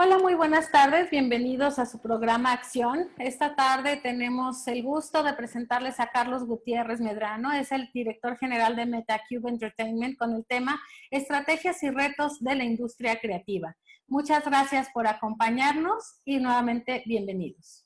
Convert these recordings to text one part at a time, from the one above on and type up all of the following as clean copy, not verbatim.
Hola, muy buenas tardes. Bienvenidos a su programa Acción. Esta tarde tenemos el gusto de presentarles a Carlos Gutiérrez Medrano. Es el director general de MetaCube Entertainment con el tema Estrategias y retos de la industria creativa. Muchas gracias por acompañarnos y nuevamente bienvenidos.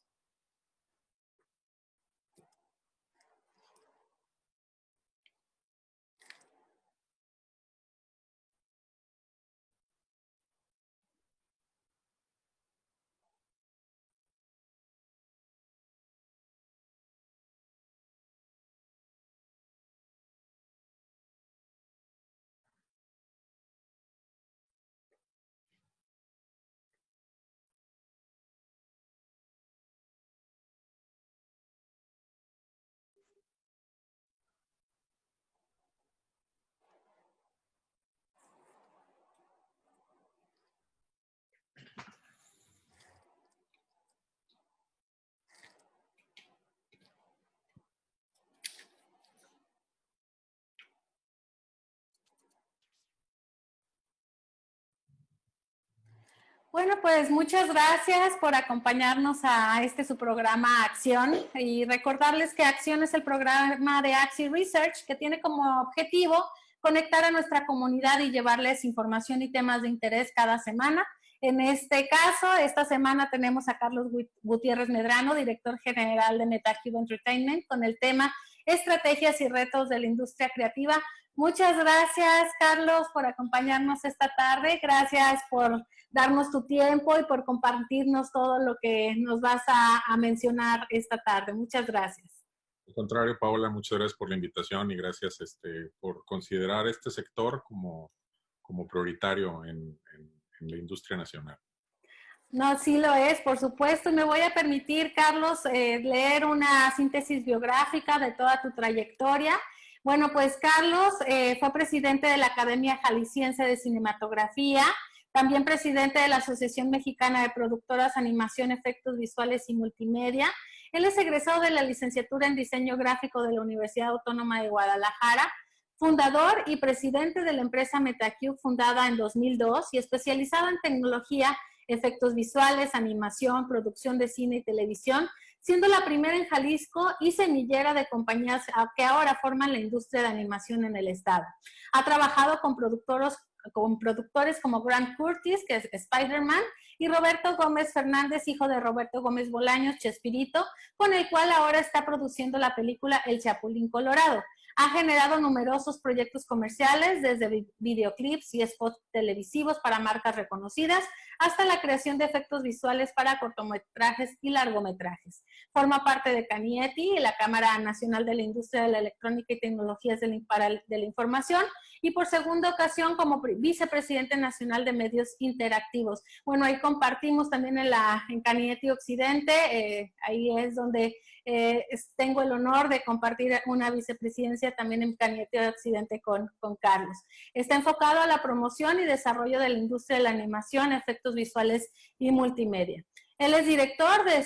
Bueno, pues muchas gracias por acompañarnos a su programa Acción y recordarles que Acción es el programa de Axi Research que tiene como objetivo conectar a nuestra comunidad y llevarles información y temas de interés cada semana. En este caso, esta semana tenemos a Carlos Gutiérrez Medrano, director general de MetaCube Entertainment, con el tema Estrategias y retos de la industria creativa. Muchas gracias, Carlos, por acompañarnos esta tarde. Gracias por darnos tu tiempo y por compartirnos todo lo que nos vas a mencionar esta tarde. Muchas gracias. Al contrario, Paola, muchas gracias por la invitación y gracias por considerar este sector como prioritario en la industria nacional. No, sí lo es, por supuesto. Y me voy a permitir, Carlos, leer una síntesis biográfica de toda tu trayectoria. Bueno, pues Carlos fue presidente de la Academia Jalisciense de Cinematografía, también presidente de la Asociación Mexicana de Productoras, Animación, Efectos Visuales y Multimedia. Él es egresado de la licenciatura en Diseño Gráfico de la Universidad Autónoma de Guadalajara, fundador y presidente de la empresa MetaCube, fundada en 2002 y especializada en tecnología, efectos visuales, animación, producción de cine y televisión, siendo la primera en Jalisco y semillera de compañías que ahora forman la industria de animación en el estado. Ha trabajado con productores como Grant Curtis, que es Spider-Man, y Roberto Gómez Fernández, hijo de Roberto Gómez Bolaños, Chespirito, con el cual ahora está produciendo la película El Chapulín Colorado. Ha generado numerosos proyectos comerciales, desde videoclips y spots televisivos para marcas reconocidas, hasta la creación de efectos visuales para cortometrajes y largometrajes. Forma parte de CANIETI, la Cámara Nacional de la Industria de la Electrónica y Tecnologías de la Información, y por segunda ocasión como vicepresidente nacional de medios interactivos. Bueno, ahí compartimos también en CANIETI Occidente, ahí es donde tengo el honor de compartir una vicepresidencia también en CANIETI Occidente con Carlos. Está enfocado a la promoción y desarrollo de la industria de la animación, efectos visuales y multimedia. Él es director de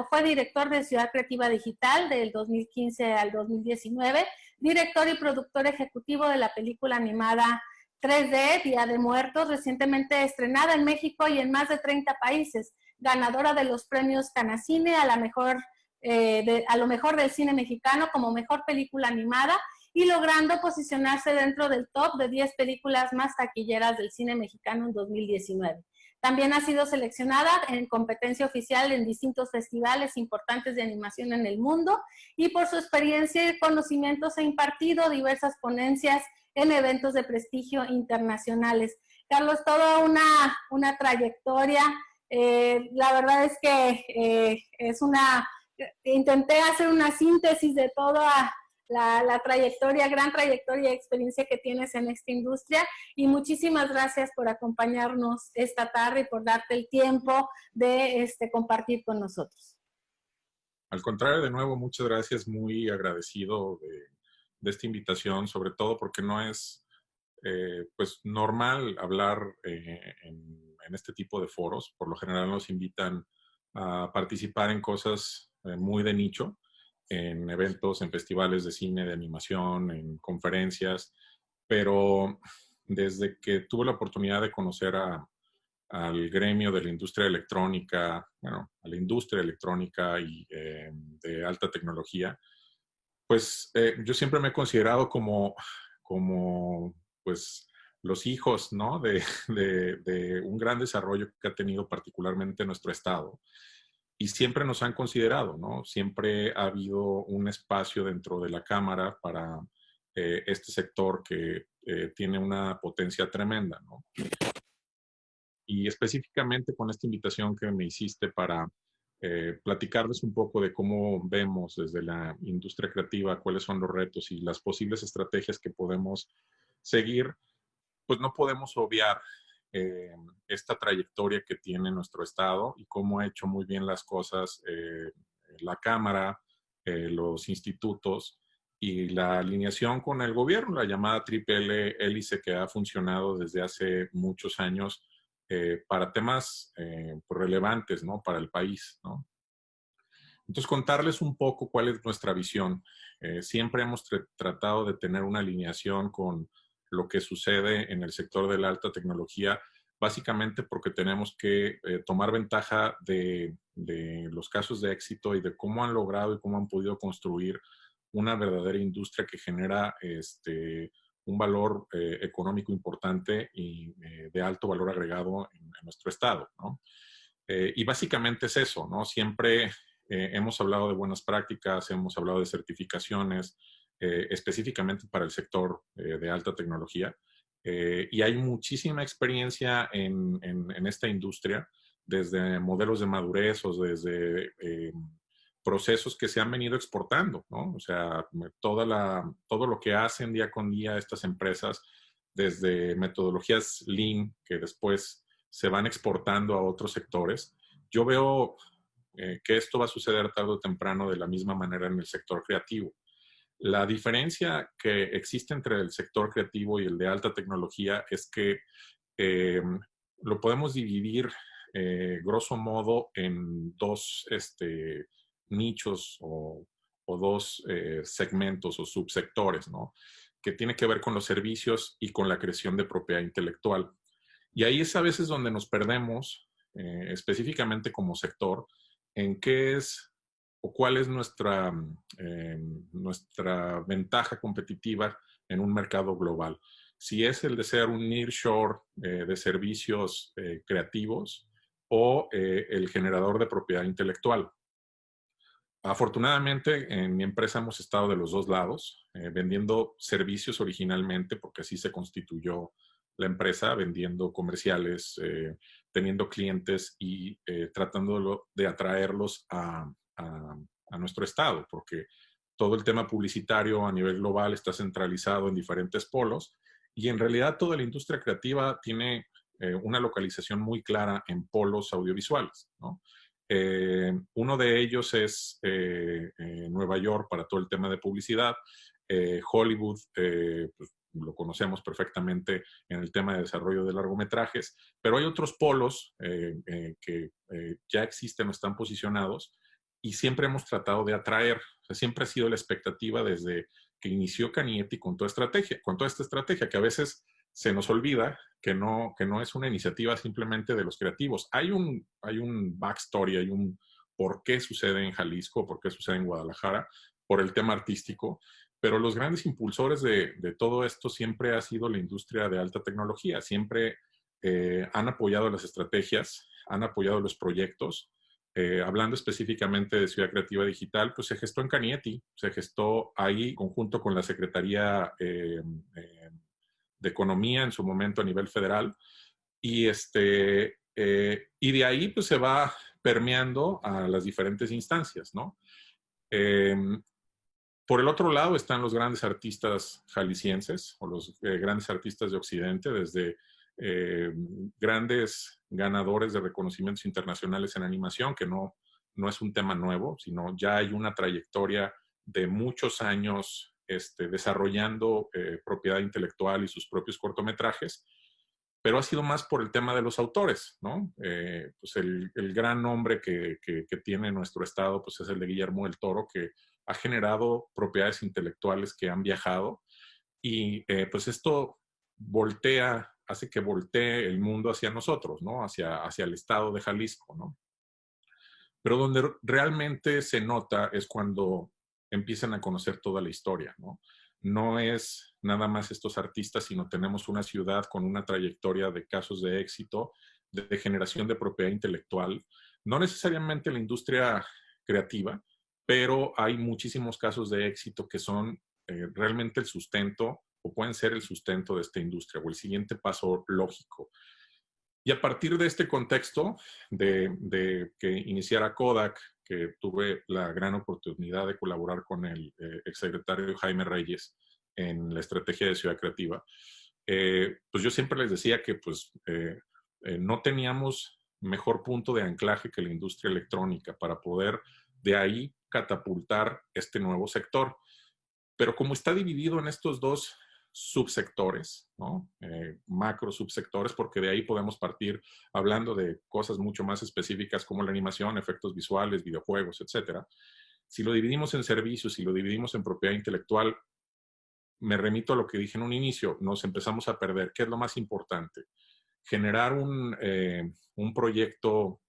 fue director de Ciudad Creativa Digital del 2015 al 2019, director y productor ejecutivo de la película animada 3D, Día de Muertos, recientemente estrenada en México y en más de 30 países, ganadora de los premios Canacine a lo mejor del cine mexicano como mejor película animada y logrando posicionarse dentro del top de 10 películas más taquilleras del cine mexicano en 2019. También ha sido seleccionada en competencia oficial en distintos festivales importantes de animación en el mundo y por su experiencia y conocimientos ha impartido diversas ponencias en eventos de prestigio internacionales. Carlos, toda una trayectoria. La verdad es que intenté hacer una síntesis de toda la trayectoria, gran trayectoria y experiencia que tienes en esta industria, y muchísimas gracias por acompañarnos esta tarde y por darte el tiempo de compartir con nosotros. Al contrario, de nuevo, muchas gracias, muy agradecido de esta invitación, sobre todo porque no es pues normal hablar en este tipo de foros. Por lo general nos invitan a participar en cosas muy de nicho, en eventos, en festivales de cine, de animación, en conferencias, pero desde que tuve la oportunidad de conocer a al gremio de la industria electrónica, bueno, a la industria electrónica y de alta tecnología, pues yo siempre me he considerado como pues, los hijos, ¿no? de un gran desarrollo que ha tenido particularmente nuestro estado. Y siempre nos han considerado, ¿no? Siempre ha habido un espacio dentro de la Cámara para este sector que tiene una potencia tremenda, ¿no? Y específicamente con esta invitación que me hiciste para platicarles un poco de cómo vemos desde la industria creativa cuáles son los retos y las posibles estrategias que podemos seguir, pues no podemos obviar eh, esta trayectoria que tiene nuestro Estado y cómo ha hecho muy bien las cosas la Cámara, los institutos y la alineación con el gobierno, la llamada triple hélice que ha funcionado desde hace muchos años para temas relevantes, ¿no? Para el país, ¿no? Entonces, contarles un poco cuál es nuestra visión. Siempre hemos tratado de tener una alineación con lo que sucede en el sector de la alta tecnología, básicamente porque tenemos que tomar ventaja de los casos de éxito y de cómo han logrado y cómo han podido construir una verdadera industria que genera un valor económico importante y de alto valor agregado en nuestro estado, ¿no? Y básicamente es eso, ¿no? Siempre hemos hablado de buenas prácticas, hemos hablado de certificaciones, específicamente para el sector de alta tecnología. Y hay muchísima experiencia en esta industria, desde modelos de madurez o desde procesos que se han venido exportando, ¿no? O sea, todo lo que hacen día con día estas empresas, desde metodologías Lean, que después se van exportando a otros sectores. Yo veo que esto va a suceder tarde o temprano de la misma manera en el sector creativo. La diferencia que existe entre el sector creativo y el de alta tecnología es que eh, lo podemos dividir grosso modo en dos nichos o dos segmentos o subsectores, ¿no? Que tiene que ver con los servicios y con la creación de propiedad intelectual. Y ahí es a veces donde nos perdemos, específicamente como sector, en qué es o cuál es nuestra ventaja competitiva en un mercado global. Si es el de ser un nearshore de servicios creativos o el generador de propiedad intelectual. Afortunadamente, en mi empresa hemos estado de los dos lados, vendiendo servicios originalmente, porque así se constituyó la empresa, vendiendo comerciales, teniendo clientes y tratando de atraerlos a nuestro estado, porque todo el tema publicitario a nivel global está centralizado en diferentes polos y en realidad toda la industria creativa tiene una localización muy clara en polos audiovisuales, ¿no? Uno de ellos es Nueva York para todo el tema de publicidad. Hollywood, pues, lo conocemos perfectamente en el tema de desarrollo de largometrajes, pero hay otros polos que ya existen o están posicionados y siempre hemos tratado de atraer. O sea, siempre ha sido la expectativa desde que inició Canietti con toda esta estrategia, que a veces se nos olvida que no es una iniciativa simplemente de los creativos. Hay un backstory, hay un por qué sucede en Jalisco, por qué sucede en Guadalajara, por el tema artístico, pero los grandes impulsores de todo esto siempre ha sido la industria de alta tecnología. Siempre han apoyado las estrategias, han apoyado los proyectos. Hablando específicamente de Ciudad Creativa Digital, pues se gestó en Canietti, se gestó ahí conjunto con la Secretaría de Economía en su momento a nivel federal, y, y de ahí pues se va permeando a las diferentes instancias, ¿no? Por el otro lado están los grandes artistas jaliscienses o los grandes artistas de Occidente, desde grandes ganadores de reconocimientos internacionales en animación, que no es un tema nuevo, sino ya hay una trayectoria de muchos años desarrollando propiedad intelectual y sus propios cortometrajes, pero ha sido más por el tema de los autores, ¿no? Pues el gran nombre que tiene nuestro estado pues es el de Guillermo del Toro, que ha generado propiedades intelectuales que han viajado y pues esto voltea hace que voltee el mundo hacia nosotros, ¿no? Hacia el estado de Jalisco, ¿no? Pero donde realmente se nota es cuando empiezan a conocer toda la historia, ¿no? No es nada más estos artistas, sino tenemos una ciudad con una trayectoria de casos de éxito, de generación de propiedad intelectual, no necesariamente la industria creativa, pero hay muchísimos casos de éxito que son realmente el sustento o pueden ser el sustento de esta industria o el siguiente paso lógico. Y a partir de este contexto de que iniciara Kodak, que tuve la gran oportunidad de colaborar con el exsecretario Jaime Reyes en la estrategia de Ciudad Creativa, pues yo siempre les decía que pues, no teníamos mejor punto de anclaje que la industria electrónica para poder de ahí catapultar este nuevo sector. Pero como está dividido en estos dos subsectores, ¿no? Macro subsectores, porque de ahí podemos partir hablando de cosas mucho más específicas como la animación, efectos visuales, videojuegos, etcétera. Si lo dividimos en servicios, si lo dividimos en propiedad intelectual, me remito a lo que dije en un inicio, nos empezamos a perder. ¿Qué es lo más importante? Generar un proyecto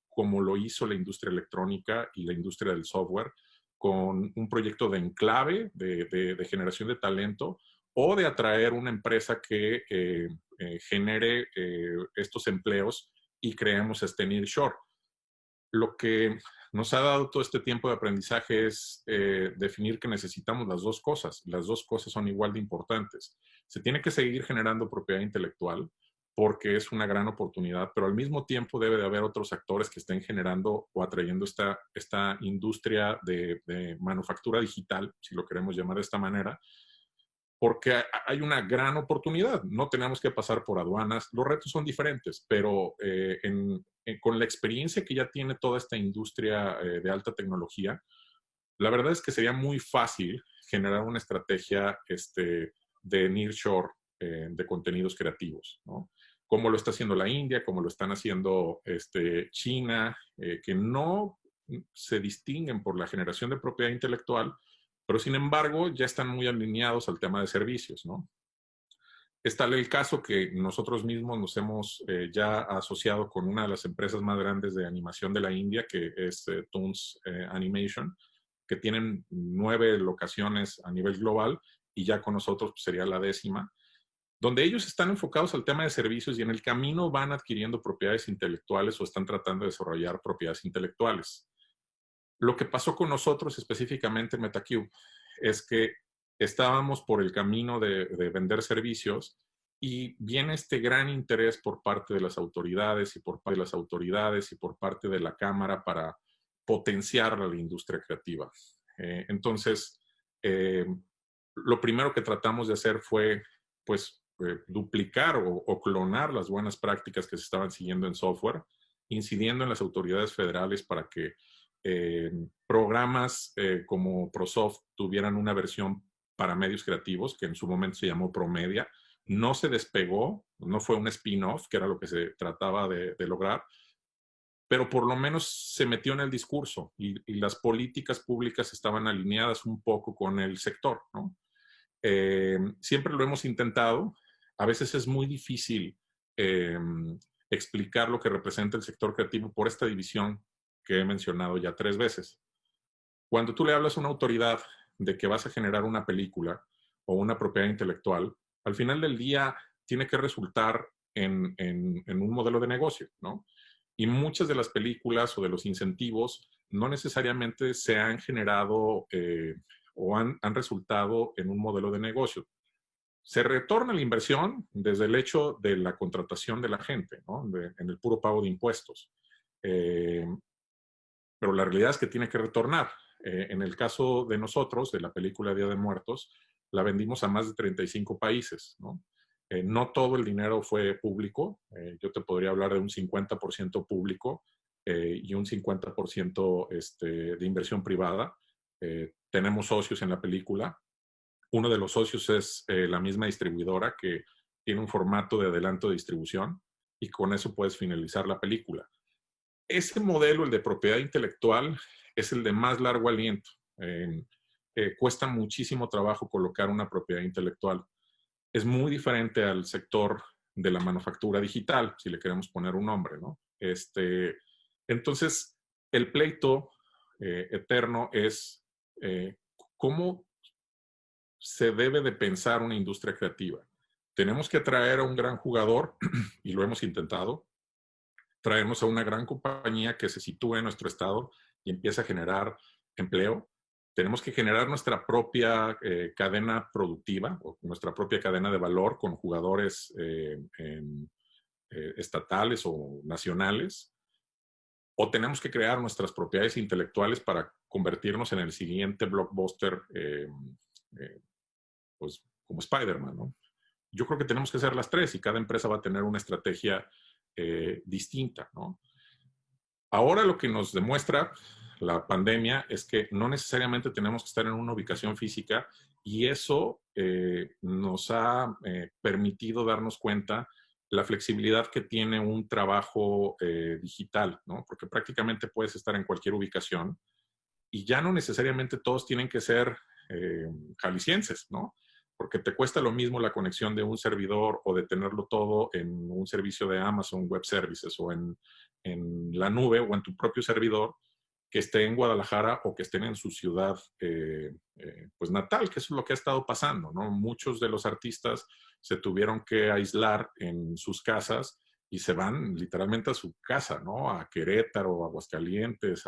como lo hizo la industria electrónica y la industria del software, con un proyecto de enclave, de generación de talento, o de atraer una empresa que genere estos empleos y creemos este nearshore. Lo que nos ha dado todo este tiempo de aprendizaje es definir que necesitamos las dos cosas. Las dos cosas son igual de importantes. Se tiene que seguir generando propiedad intelectual porque es una gran oportunidad, pero al mismo tiempo debe de haber otros actores que estén generando o atrayendo esta industria de manufactura digital, si lo queremos llamar de esta manera, porque hay una gran oportunidad. No tenemos que pasar por aduanas. Los retos son diferentes, pero con la experiencia que ya tiene toda esta industria de alta tecnología, la verdad es que sería muy fácil generar una estrategia de nearshore de contenidos creativos, ¿no? Como lo está haciendo la India, como lo están haciendo China, que no se distinguen por la generación de propiedad intelectual, pero sin embargo ya están muy alineados al tema de servicios, ¿no? Es tal el caso que nosotros mismos nos hemos ya asociado con una de las empresas más grandes de animación de la India, que es Toons Animation, que tienen 9 locaciones a nivel global y ya con nosotros pues, sería la 10ª, donde ellos están enfocados al tema de servicios y en el camino van adquiriendo propiedades intelectuales o están tratando de desarrollar propiedades intelectuales. Lo que pasó con nosotros específicamente en MetaCube es que estábamos por el camino de vender servicios y viene este gran interés por parte de las autoridades y por parte de la Cámara para potenciar a la industria creativa. Entonces, lo primero que tratamos de hacer fue, pues, duplicar o clonar las buenas prácticas que se estaban siguiendo en software, incidiendo en las autoridades federales para que programas como ProSoft tuvieran una versión para medios creativos, que en su momento se llamó ProMedia. No se despegó, no fue un spin-off, que era lo que se trataba de lograr, pero por lo menos se metió en el discurso y las políticas públicas estaban alineadas un poco con el sector, ¿no? Siempre lo hemos intentado. A veces es muy difícil explicar lo que representa el sector creativo por esta división que he mencionado ya 3 veces. Cuando tú le hablas a una autoridad de que vas a generar una película o una propiedad intelectual, al final del día tiene que resultar en un modelo de negocio, ¿no? Y muchas de las películas o de los incentivos no necesariamente se han generado o han resultado en un modelo de negocio. Se retorna la inversión desde el hecho de la contratación de la gente, ¿no? En el puro pago de impuestos. Pero la realidad es que tiene que retornar. En el caso de nosotros, de la película Día de Muertos, la vendimos a más de 35 países, ¿no? No todo el dinero fue público. Yo te podría hablar de un 50% público y un 50% de inversión privada. Tenemos socios en la película. Uno de los socios es la misma distribuidora que tiene un formato de adelanto de distribución y con eso puedes finalizar la película. Ese modelo, el de propiedad intelectual, es el de más largo aliento. Cuesta muchísimo trabajo colocar una propiedad intelectual. Es muy diferente al sector de la manufactura digital, si le queremos poner un nombre, ¿no? Entonces, el pleito eterno es cómo se debe de pensar una industria creativa. Tenemos que atraer a un gran jugador, y lo hemos intentado, traernos a una gran compañía que se sitúe en nuestro estado y empiece a generar empleo. Tenemos que generar nuestra propia cadena productiva o nuestra propia cadena de valor con jugadores estatales o nacionales. O tenemos que crear nuestras propiedades intelectuales para convertirnos en el siguiente blockbuster, pues como Spider-Man, ¿no? Yo creo que tenemos que hacer las tres y cada empresa va a tener una estrategia distinta, ¿no? Ahora lo que nos demuestra la pandemia es que no necesariamente tenemos que estar en una ubicación física y eso nos ha permitido darnos cuenta la flexibilidad que tiene un trabajo digital, ¿no? Porque prácticamente puedes estar en cualquier ubicación y ya no necesariamente todos tienen que ser jaliscienses, ¿no? Porque te cuesta lo mismo la conexión de un servidor o de tenerlo todo en un servicio de Amazon Web Services o en la nube o en tu propio servidor que esté en Guadalajara o que estén en su ciudad pues natal, que eso es lo que ha estado pasando, ¿no? Muchos de los artistas se tuvieron que aislar en sus casas y se van literalmente a su casa, ¿no? A Querétaro, a Aguascalientes,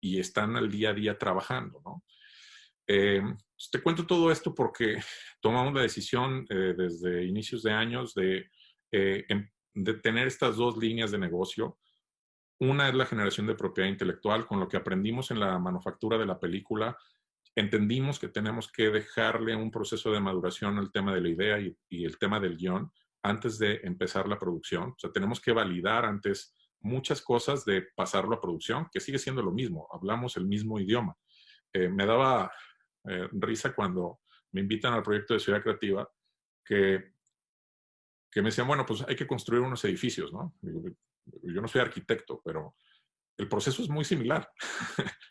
y están al día a día trabajando, ¿no? Te cuento todo esto porque tomamos la decisión desde inicios de años de tener estas dos líneas de negocio. Una es la generación de propiedad intelectual. Con lo que aprendimos en la manufactura de la película, entendimos que tenemos que dejarle un proceso de maduración al tema de la idea y el tema del guión antes de empezar la producción. O sea, tenemos que validar antes muchas cosas de pasarlo a producción, que sigue siendo lo mismo. Hablamos el mismo idioma. Me daba risa cuando me invitan al proyecto de Ciudad Creativa, que me decían, bueno, pues hay que construir unos edificios, ¿no? Yo no soy arquitecto, pero el proceso es muy similar.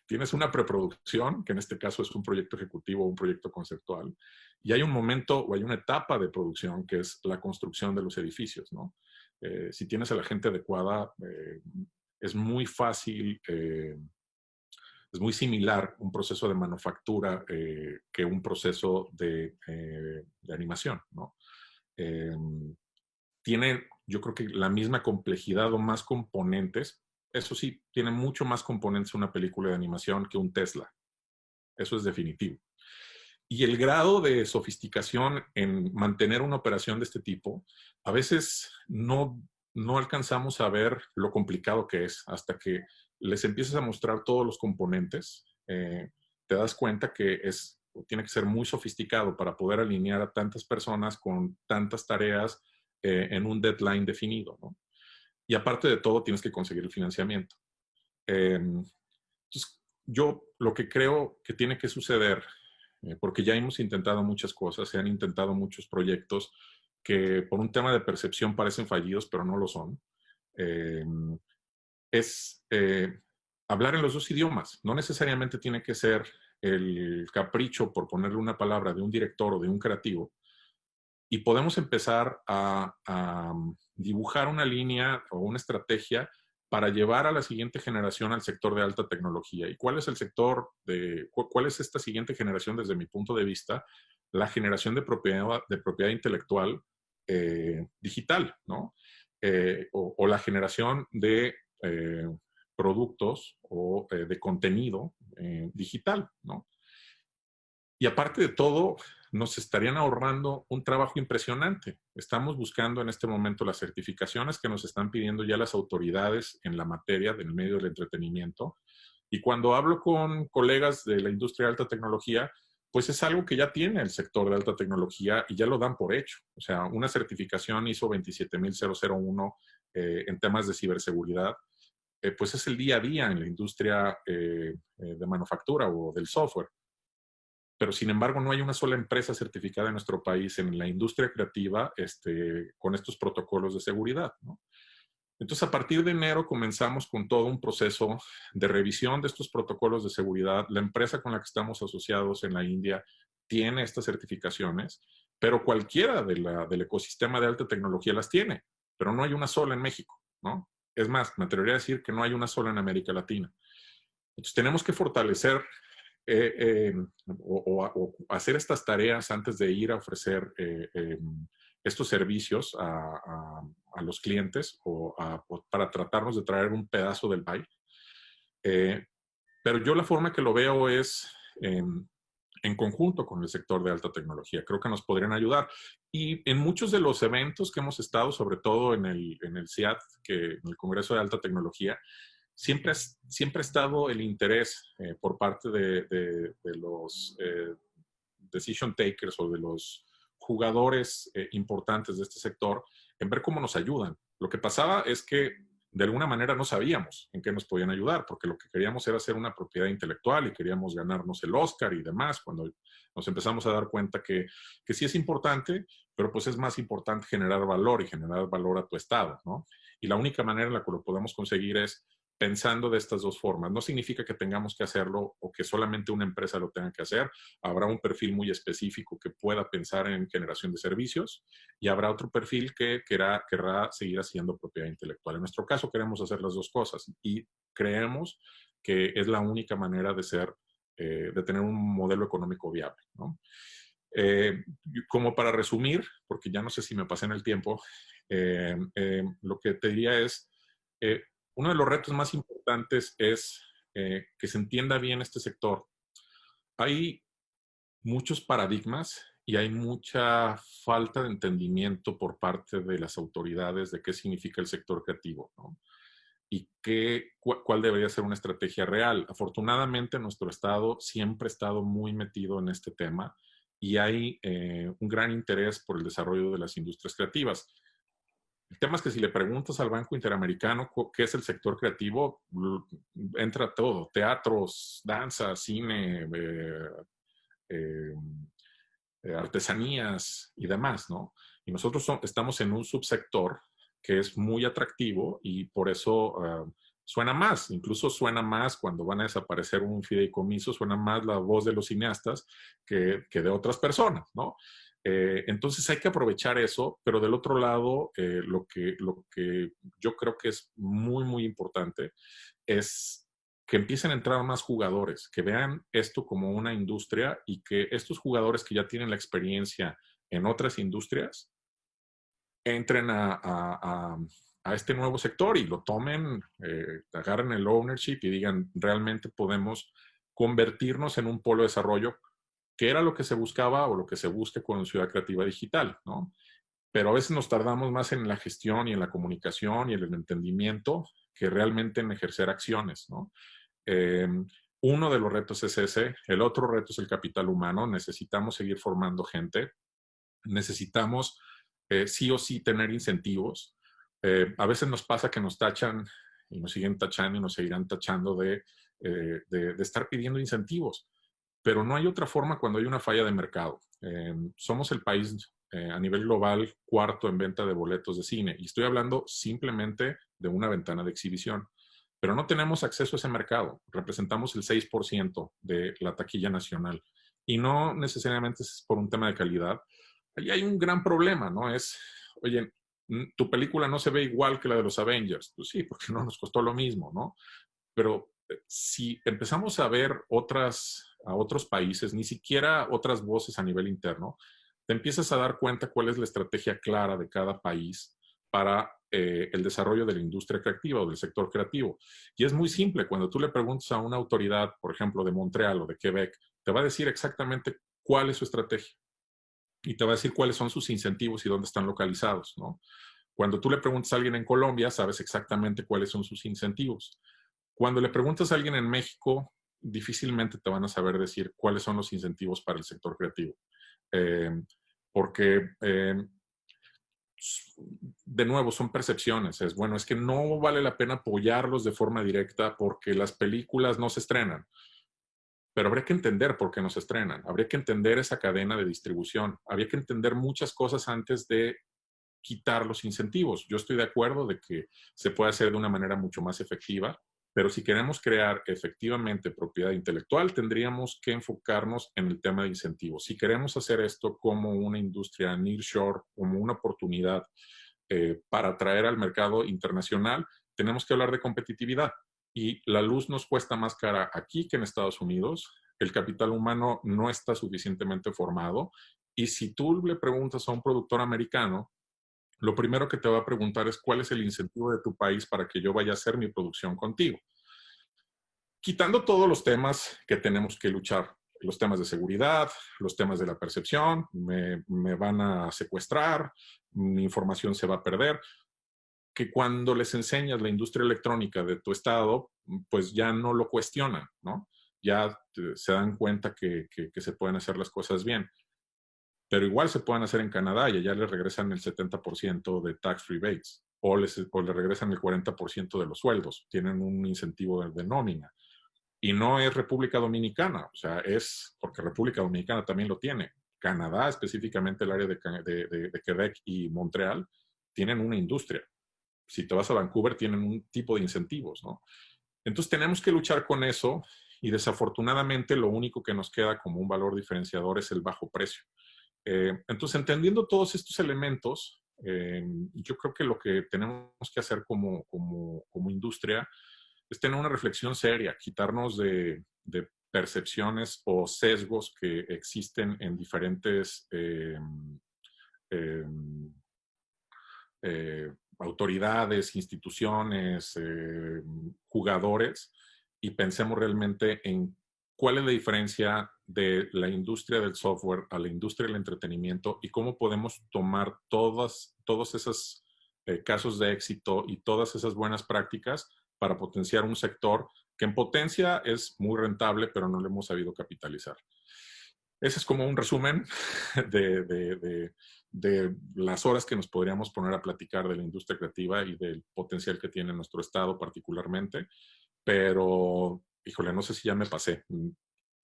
Tienes una preproducción, que en este caso es un proyecto ejecutivo o un proyecto conceptual, y hay un momento o hay una etapa de producción que es la construcción de los edificios, ¿no? Si tienes a la gente adecuada, es muy fácil, es muy similar un proceso de manufactura que un proceso de animación, ¿no? Tiene, yo creo que la misma complejidad o más componentes. Eso sí, tiene mucho más componentes una película de animación que un Tesla. Eso es definitivo. Y el grado de sofisticación en mantener una operación de este tipo, a veces no alcanzamos a ver lo complicado que es hasta que les empiezas a mostrar todos los componentes. Te das cuenta que tiene que ser muy sofisticado para poder alinear a tantas personas con tantas tareas en un deadline definido, ¿no? Y aparte de todo, tienes que conseguir el financiamiento. Entonces, yo lo que creo que tiene que suceder, porque ya hemos intentado muchas cosas, se han intentado muchos proyectos que por un tema de percepción parecen fallidos, pero no lo son, es hablar en los dos idiomas. No necesariamente tiene que ser el capricho, por ponerle una palabra, de un director o de un creativo, y podemos empezar a dibujar una línea o una estrategia para llevar a la siguiente generación al sector de alta tecnología. ¿Y cuál es el sector cuál es esta siguiente generación desde mi punto de vista? La generación de propiedad intelectual digital, ¿no? O la generación de productos o de contenido digital, ¿no? Y aparte de todo, nos estarían ahorrando un trabajo impresionante. Estamos buscando en este momento las certificaciones que nos están pidiendo ya las autoridades en la materia del medio del entretenimiento. Y cuando hablo con colegas de la industria de alta tecnología, pues es algo que ya tiene el sector de alta tecnología y ya lo dan por hecho. O sea, una certificación ISO 27001 en temas de ciberseguridad, pues es el día a día en la industria de manufactura o del software. Pero sin embargo no hay una sola empresa certificada en nuestro país en la industria creativa con estos protocolos de seguridad, ¿no? Entonces, a partir de enero comenzamos con todo un proceso de revisión de estos protocolos de seguridad. La empresa con la que estamos asociados en la India tiene estas certificaciones pero cualquiera del ecosistema de alta tecnología las tiene, pero no hay una sola en México, ¿no? Es más, me atrevería a decir que no hay una sola en América Latina. Entonces tenemos que fortalecer o hacer estas tareas antes de ir a ofrecer estos servicios a los clientes o para tratarnos de traer un pedazo del pie. Pero yo la forma que lo veo es en conjunto con el sector de alta tecnología. Creo que nos podrían ayudar. Y en muchos de los eventos que hemos estado, sobre todo en el CIAT, en el Congreso de Alta Tecnología, siempre ha estado el interés por parte de los decision takers o de los jugadores importantes de este sector en ver cómo nos ayudan. Lo que pasaba es que de alguna manera no sabíamos en qué nos podían ayudar, porque lo que queríamos era hacer una propiedad intelectual y queríamos ganarnos el Oscar y demás, cuando nos empezamos a dar cuenta que sí es importante, pero pues es más importante generar valor y generar valor a tu estado, ¿no? Y la única manera en la que lo podemos conseguir es pensando de estas dos formas. No significa que tengamos que hacerlo o que solamente una empresa lo tenga que hacer. Habrá un perfil muy específico que pueda pensar en generación de servicios y habrá otro perfil que querrá seguir haciendo propiedad intelectual. En nuestro caso queremos hacer las dos cosas y creemos que es la única manera de tener un modelo económico viable, ¿no? Como para resumir, porque ya no sé si me pasé en el tiempo, lo que te diría es, uno de los retos más importantes es que se entienda bien este sector. Hay muchos paradigmas y hay mucha falta de entendimiento por parte de las autoridades de qué significa el sector creativo, ¿no? Y cuál debería ser una estrategia real. Afortunadamente, nuestro estado siempre ha estado muy metido en este tema y hay un gran interés por el desarrollo de las industrias creativas. El tema es que si le preguntas al Banco Interamericano qué es el sector creativo, entra todo: teatros, danza, cine, artesanías y demás, ¿no? Y nosotros estamos en un subsector que es muy atractivo y por eso suena más, incluso suena más cuando van a desaparecer un fideicomiso, suena más la voz de los cineastas que de otras personas, ¿no? Entonces hay que aprovechar eso, pero del otro lado, lo que yo creo que es muy, muy importante es que empiecen a entrar más jugadores, que vean esto como una industria y que estos jugadores que ya tienen la experiencia en otras industrias entren a este nuevo sector y lo tomen, agarren el ownership y digan, realmente podemos convertirnos en un polo de desarrollo, que era lo que se buscaba o lo que se busca con Ciudad Creativa Digital, ¿no? Pero a veces nos tardamos más en la gestión y en la comunicación y en el entendimiento que realmente en ejercer acciones, ¿no? Uno de los retos es ese. El otro reto es el capital humano. Necesitamos seguir formando gente. Necesitamos sí o sí tener incentivos. A veces nos pasa que nos tachan y nos siguen tachando y nos seguirán tachando de estar pidiendo incentivos. Pero no hay otra forma cuando hay una falla de mercado. Somos el país a nivel global cuarto en venta de boletos de cine y estoy hablando simplemente de una ventana de exhibición. Pero no tenemos acceso a ese mercado. Representamos el 6% de la taquilla nacional y no necesariamente es por un tema de calidad. Ahí hay un gran problema, ¿no? Oye, tu película no se ve igual que la de los Avengers. Pues sí, porque no nos costó lo mismo, ¿no? Pero si empezamos a ver a otros países, ni siquiera otras voces a nivel interno, te empiezas a dar cuenta cuál es la estrategia clara de cada país para el desarrollo de la industria creativa o del sector creativo. Y es muy simple. Cuando tú le preguntas a una autoridad, por ejemplo, de Montreal o de Quebec, te va a decir exactamente cuál es su estrategia y te va a decir cuáles son sus incentivos y dónde están localizados, ¿no? Cuando tú le preguntas a alguien en Colombia, sabes exactamente cuáles son sus incentivos. Cuando le preguntas a alguien en México, difícilmente te van a saber decir cuáles son los incentivos para el sector creativo. Porque, de nuevo, son percepciones. Es que no vale la pena apoyarlos de forma directa porque las películas no se estrenan. Pero habría que entender por qué no se estrenan. Habría que entender esa cadena de distribución. Habría que entender muchas cosas antes de quitar los incentivos. Yo estoy de acuerdo de que se puede hacer de una manera mucho más efectiva, Pero si queremos crear efectivamente propiedad intelectual, tendríamos que enfocarnos en el tema de incentivos. Si queremos hacer esto como una industria nearshore, como una oportunidad para atraer al mercado internacional, tenemos que hablar de competitividad. Y la luz nos cuesta más cara aquí que en Estados Unidos. El capital humano no está suficientemente formado. Y si tú le preguntas a un productor americano, lo primero que te va a preguntar es cuál es el incentivo de tu país para que yo vaya a hacer mi producción contigo. Quitando todos los temas que tenemos que luchar, los temas de seguridad, los temas de la percepción, me van a secuestrar, mi información se va a perder, que cuando les enseñas la industria electrónica de tu estado, pues ya no lo cuestionan, ¿no? Ya se dan cuenta que se pueden hacer las cosas bien. Pero igual se pueden hacer en Canadá y allá les regresan el 70% de tax rebates o les regresan el 40% de los sueldos. Tienen un incentivo de nómina. Y no es República Dominicana, o sea, es porque República Dominicana también lo tiene. Canadá, específicamente el área de Quebec y Montreal, tienen una industria. Si te vas a Vancouver, tienen un tipo de incentivos, ¿no? Entonces tenemos que luchar con eso y desafortunadamente lo único que nos queda como un valor diferenciador es el bajo precio. Entonces, entendiendo todos estos elementos, yo creo que lo que tenemos que hacer como industria es tener una reflexión seria, quitarnos de percepciones o sesgos que existen en diferentes autoridades, instituciones, jugadores, y pensemos realmente en cuál es la diferencia de la industria del software a la industria del entretenimiento y cómo podemos tomar todos esos casos de éxito y todas esas buenas prácticas para potenciar un sector que en potencia es muy rentable, pero no lo hemos sabido capitalizar. Ese es como un resumen de las horas que nos podríamos poner a platicar de la industria creativa y del potencial que tiene nuestro estado particularmente. Pero, híjole, no sé si ya me pasé.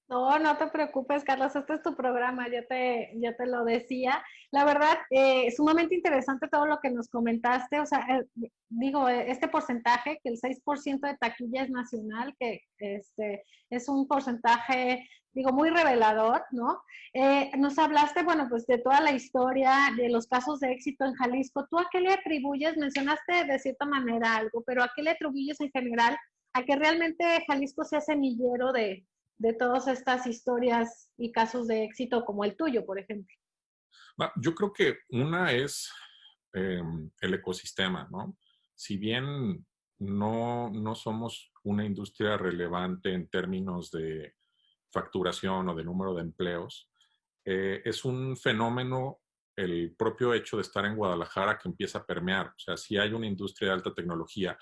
No, no te preocupes, Carlos, este es tu programa, yo te lo decía. La verdad, sumamente interesante todo lo que nos comentaste, o sea, digo, este porcentaje, que el 6% de taquilla es nacional, que es un porcentaje, digo, muy revelador, ¿no? Nos hablaste, bueno, pues de toda la historia, de los casos de éxito en Jalisco. ¿Tú a qué le atribuyes? Mencionaste de cierta manera algo, pero ¿a qué le atribuyes en general a que realmente Jalisco sea semillero de todas estas historias y casos de éxito como el tuyo, por ejemplo? Yo creo que una es el ecosistema, ¿no? Si bien no somos una industria relevante en términos de facturación o de número de empleos, es un fenómeno el propio hecho de estar en Guadalajara que empieza a permear. O sea, si hay una industria de alta tecnología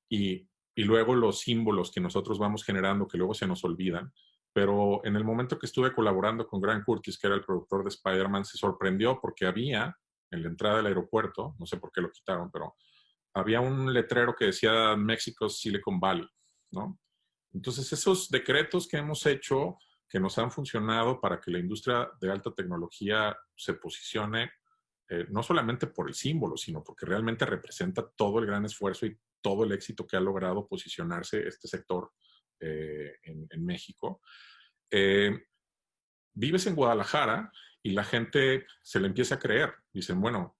y luego los símbolos que nosotros vamos generando que luego se nos olvidan. Pero en el momento que estuve colaborando con Grant Curtis, que era el productor de Spider-Man, se sorprendió porque había en la entrada del aeropuerto, no sé por qué lo quitaron, pero había un letrero que decía México Silicon Valley, ¿no? Entonces, esos decretos que hemos hecho, que nos han funcionado para que la industria de alta tecnología se posicione, no solamente por el símbolo, sino porque realmente representa todo el gran esfuerzo y todo el éxito que ha logrado posicionarse este sector en México. Vives en Guadalajara y la gente se le empieza a creer. Dicen, bueno,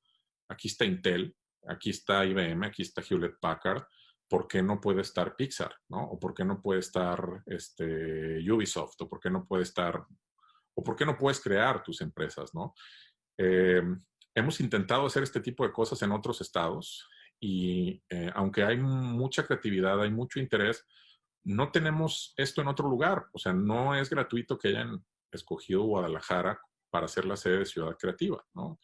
aquí está Intel, aquí está IBM, aquí está Hewlett Packard, ¿por qué no puede estar Pixar? ¿No? ¿O por qué no puede estar Ubisoft? ¿O por qué no puede estar, o por qué no puedes crear tus empresas? ¿No? Hemos intentado hacer este tipo de cosas en otros estados y aunque hay mucha creatividad, hay mucho interés, no tenemos esto en otro lugar. O sea, no es gratuito que hayan escogido Guadalajara para ser la sede de Ciudad Creativa, ¿no?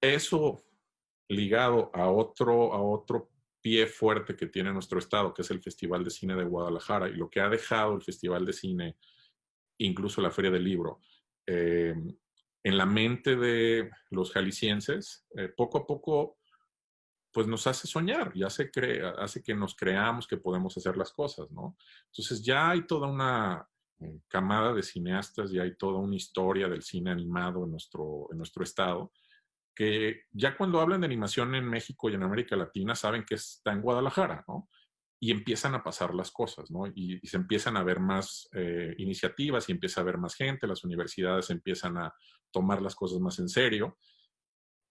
Eso ligado a otro pie fuerte que tiene nuestro estado, que es el Festival de Cine de Guadalajara, y lo que ha dejado el Festival de Cine, incluso la Feria del Libro, en la mente de los jaliscienses, poco a poco, pues nos hace soñar y hace que nos creamos que podemos hacer las cosas, ¿no? Entonces ya hay toda una camada de cineastas, ya hay toda una historia del cine animado en nuestro estado, que ya cuando hablan de animación en México y en América Latina saben que está en Guadalajara, ¿no? y empiezan a pasar las cosas, ¿no? Y se empiezan a ver más iniciativas y empieza a haber más gente, las universidades empiezan a tomar las cosas más en serio.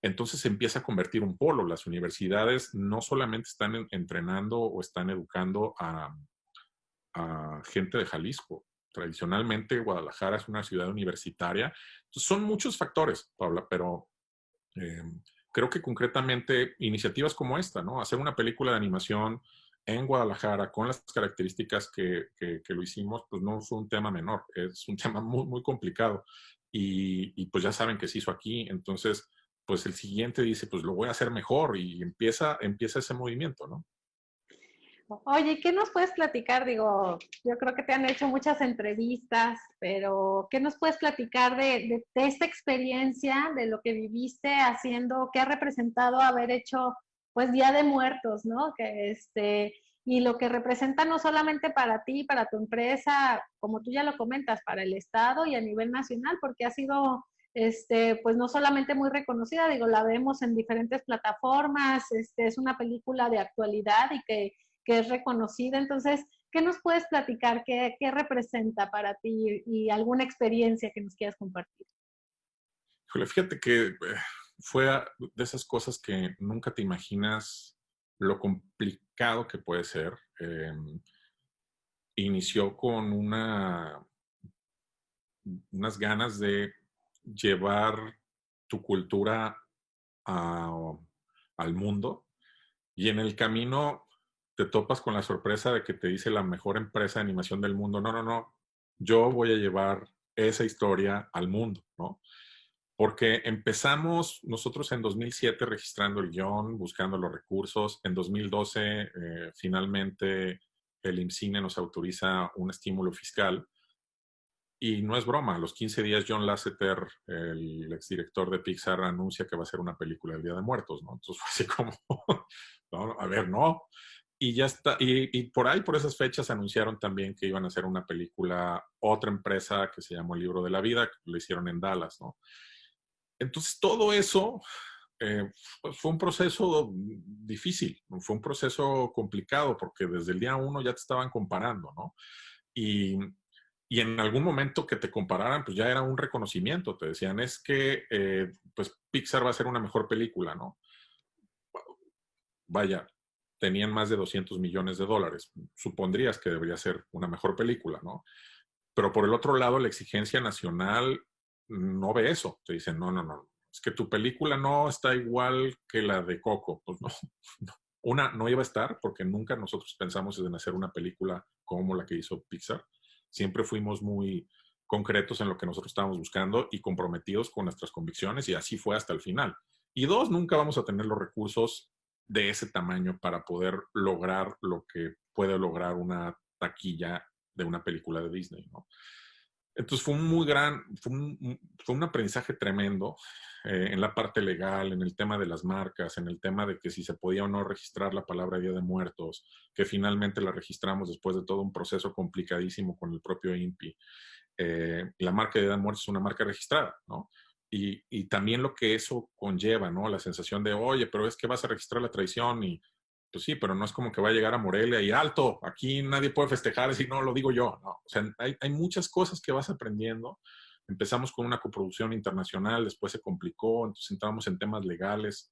Entonces se empieza a convertir un polo. Las universidades no solamente están entrenando o están educando a gente de Jalisco. Tradicionalmente Guadalajara es una ciudad universitaria. Entonces, son muchos factores, Paula, pero eh, creo que concretamente iniciativas como esta, ¿no? Hacer una película de animación en Guadalajara con las características que lo hicimos, pues no fue un tema menor, es un tema muy, muy complicado. Y pues ya saben que se hizo aquí, entonces pues el siguiente dice, pues lo voy a hacer mejor y empieza ese movimiento, ¿no? Oye, ¿qué nos puedes platicar? Digo, yo creo que te han hecho muchas entrevistas, pero ¿qué nos puedes platicar de esta experiencia, de lo que viviste haciendo, qué ha representado haber hecho, pues, Día de Muertos, ¿no? Y lo que representa no solamente para ti, para tu empresa, como tú ya lo comentas, para el Estado y a nivel nacional, porque ha sido, pues, no solamente muy reconocida, digo, la vemos en diferentes plataformas, es una película de actualidad y que es reconocida. Entonces, ¿qué nos puedes platicar? ¿Qué representa para ti y alguna experiencia que nos quieras compartir? Híjole, fíjate que fue de esas cosas que nunca te imaginas lo complicado que puede ser. Inició con unas ganas de llevar tu cultura a- al mundo y en el camino te topas con la sorpresa de que te dice la mejor empresa de animación del mundo, no, no, no, yo voy a llevar esa historia al mundo, ¿no? Porque empezamos nosotros en 2007 registrando el guión, buscando los recursos. En 2012, finalmente, el IMCINE nos autoriza un estímulo fiscal. Y no es broma, a los 15 días John Lasseter, el exdirector de Pixar, anuncia que va a ser una película del Día de Muertos, ¿no? Entonces fue así como, no, a ver, no. Y ya está, y por ahí, por esas fechas, anunciaron también que iban a hacer una película, otra empresa que se llamó El Libro de la Vida, que lo hicieron en Dallas, ¿no? Entonces todo eso fue un proceso difícil, fue un proceso complicado, porque desde el día uno ya te estaban comparando, ¿no? Y, y en algún momento que te compararan, pues ya era un reconocimiento. Te decían, es que pues Pixar va a ser una mejor película, ¿no? Vaya, tenían más de 200 millones de dólares. Supondrías que debería ser una mejor película, ¿no? Pero por el otro lado, la exigencia nacional no ve eso. Te dicen, no, no, no. Es que tu película no está igual que la de Coco. Pues no. Una no iba a estar porque nunca nosotros pensamos en hacer una película como la que hizo Pixar. Siempre fuimos muy concretos en lo que nosotros estábamos buscando y comprometidos con nuestras convicciones y así fue hasta el final. Y dos, nunca vamos a tener los recursos de ese tamaño para poder lograr lo que puede lograr una taquilla de una película de Disney, ¿no? Entonces fue un muy gran, fue un aprendizaje tremendo en la parte legal, en el tema de las marcas, en el tema de que si se podía o no registrar la palabra Día de Muertos, que finalmente la registramos después de todo un proceso complicadísimo con el propio INPI. La marca de Día de Muertos es una marca registrada, ¿no? Y también lo que eso conlleva, ¿no? La sensación de, oye, pero es que vas a registrar la traición y pues sí, pero no es como que va a llegar a Morelia y alto, aquí nadie puede festejar si no lo digo yo, ¿no? O sea, hay muchas cosas que vas aprendiendo. Empezamos con una coproducción internacional, después se complicó, entonces entramos en temas legales.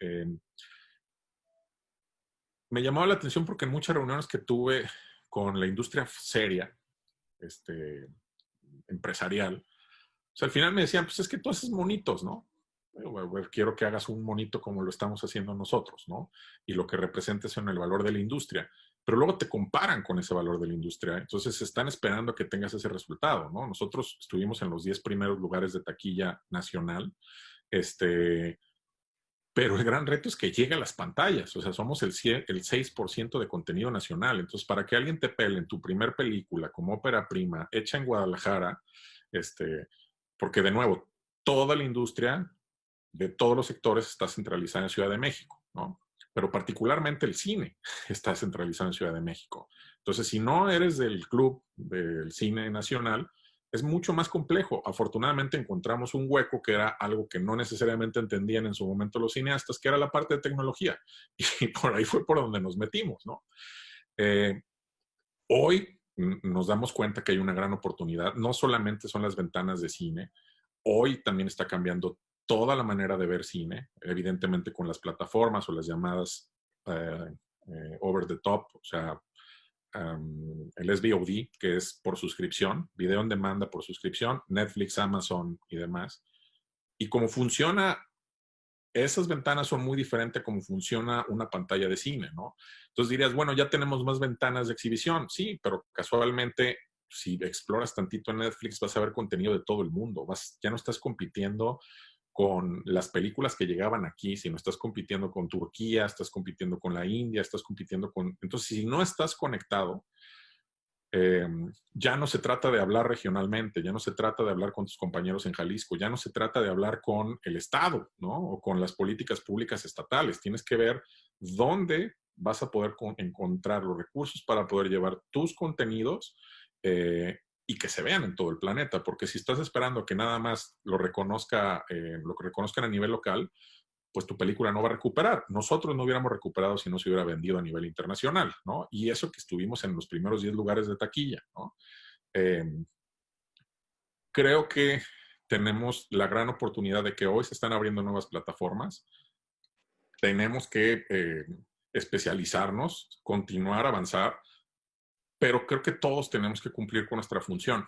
Me llamaba la atención porque en muchas reuniones que tuve con la industria seria, este, empresarial, o sea, al final me decían, pues es que tú haces monitos, ¿no? Quiero que hagas un monito como lo estamos haciendo nosotros, ¿no? Y lo que representa eso en el valor de la industria. Pero luego te comparan con ese valor de la industria. Entonces están esperando que tengas ese resultado, ¿no? Nosotros estuvimos en los 10 primeros lugares de taquilla nacional, este, pero el gran reto es que llegue a las pantallas. O sea, somos el 6% de contenido nacional. Entonces, para que alguien te pele en tu primer película como ópera prima, hecha en Guadalajara, porque de nuevo, toda la industria de todos los sectores está centralizada en Ciudad de México, ¿no? Pero particularmente el cine está centralizado en Ciudad de México. Entonces, si no eres del club del cine nacional, es mucho más complejo. Afortunadamente encontramos un hueco que era algo que no necesariamente entendían en su momento los cineastas, que era la parte de tecnología. Y por ahí fue por donde nos metimos, ¿no? Hoy nos damos cuenta que hay una gran oportunidad. No solamente son las ventanas de cine, hoy también está cambiando toda la manera de ver cine, evidentemente con las plataformas o las llamadas over the top, o sea, el SVOD, que es por suscripción, video en demanda por suscripción, Netflix, Amazon y demás. Y cómo funciona, esas ventanas son muy diferentes a cómo funciona una pantalla de cine, ¿no? Entonces dirías, bueno, ya tenemos más ventanas de exhibición. Sí, pero casualmente, si exploras tantito en Netflix, vas a ver contenido de todo el mundo. Ya no estás compitiendo con las películas que llegaban aquí, sino estás compitiendo con Turquía, estás compitiendo con la India, estás compitiendo con... Entonces, si no estás conectado, ya no se trata de hablar regionalmente, ya no se trata de hablar con tus compañeros en Jalisco, ya no se trata de hablar con el Estado, ¿no? O con las políticas públicas estatales. Tienes que ver dónde vas a poder encontrar los recursos para poder llevar tus contenidos y que se vean en todo el planeta, porque si estás esperando que nada más lo reconozcan a nivel local, pues tu película no va a recuperar. Nosotros no hubiéramos recuperado si no se hubiera vendido a nivel internacional, ¿no? Y eso que estuvimos en los primeros 10 lugares de taquilla, ¿no? Eh, Creo que tenemos la gran oportunidad de que hoy se están abriendo nuevas plataformas. Tenemos que especializarnos, continuar a avanzar, pero creo que todos tenemos que cumplir con nuestra función.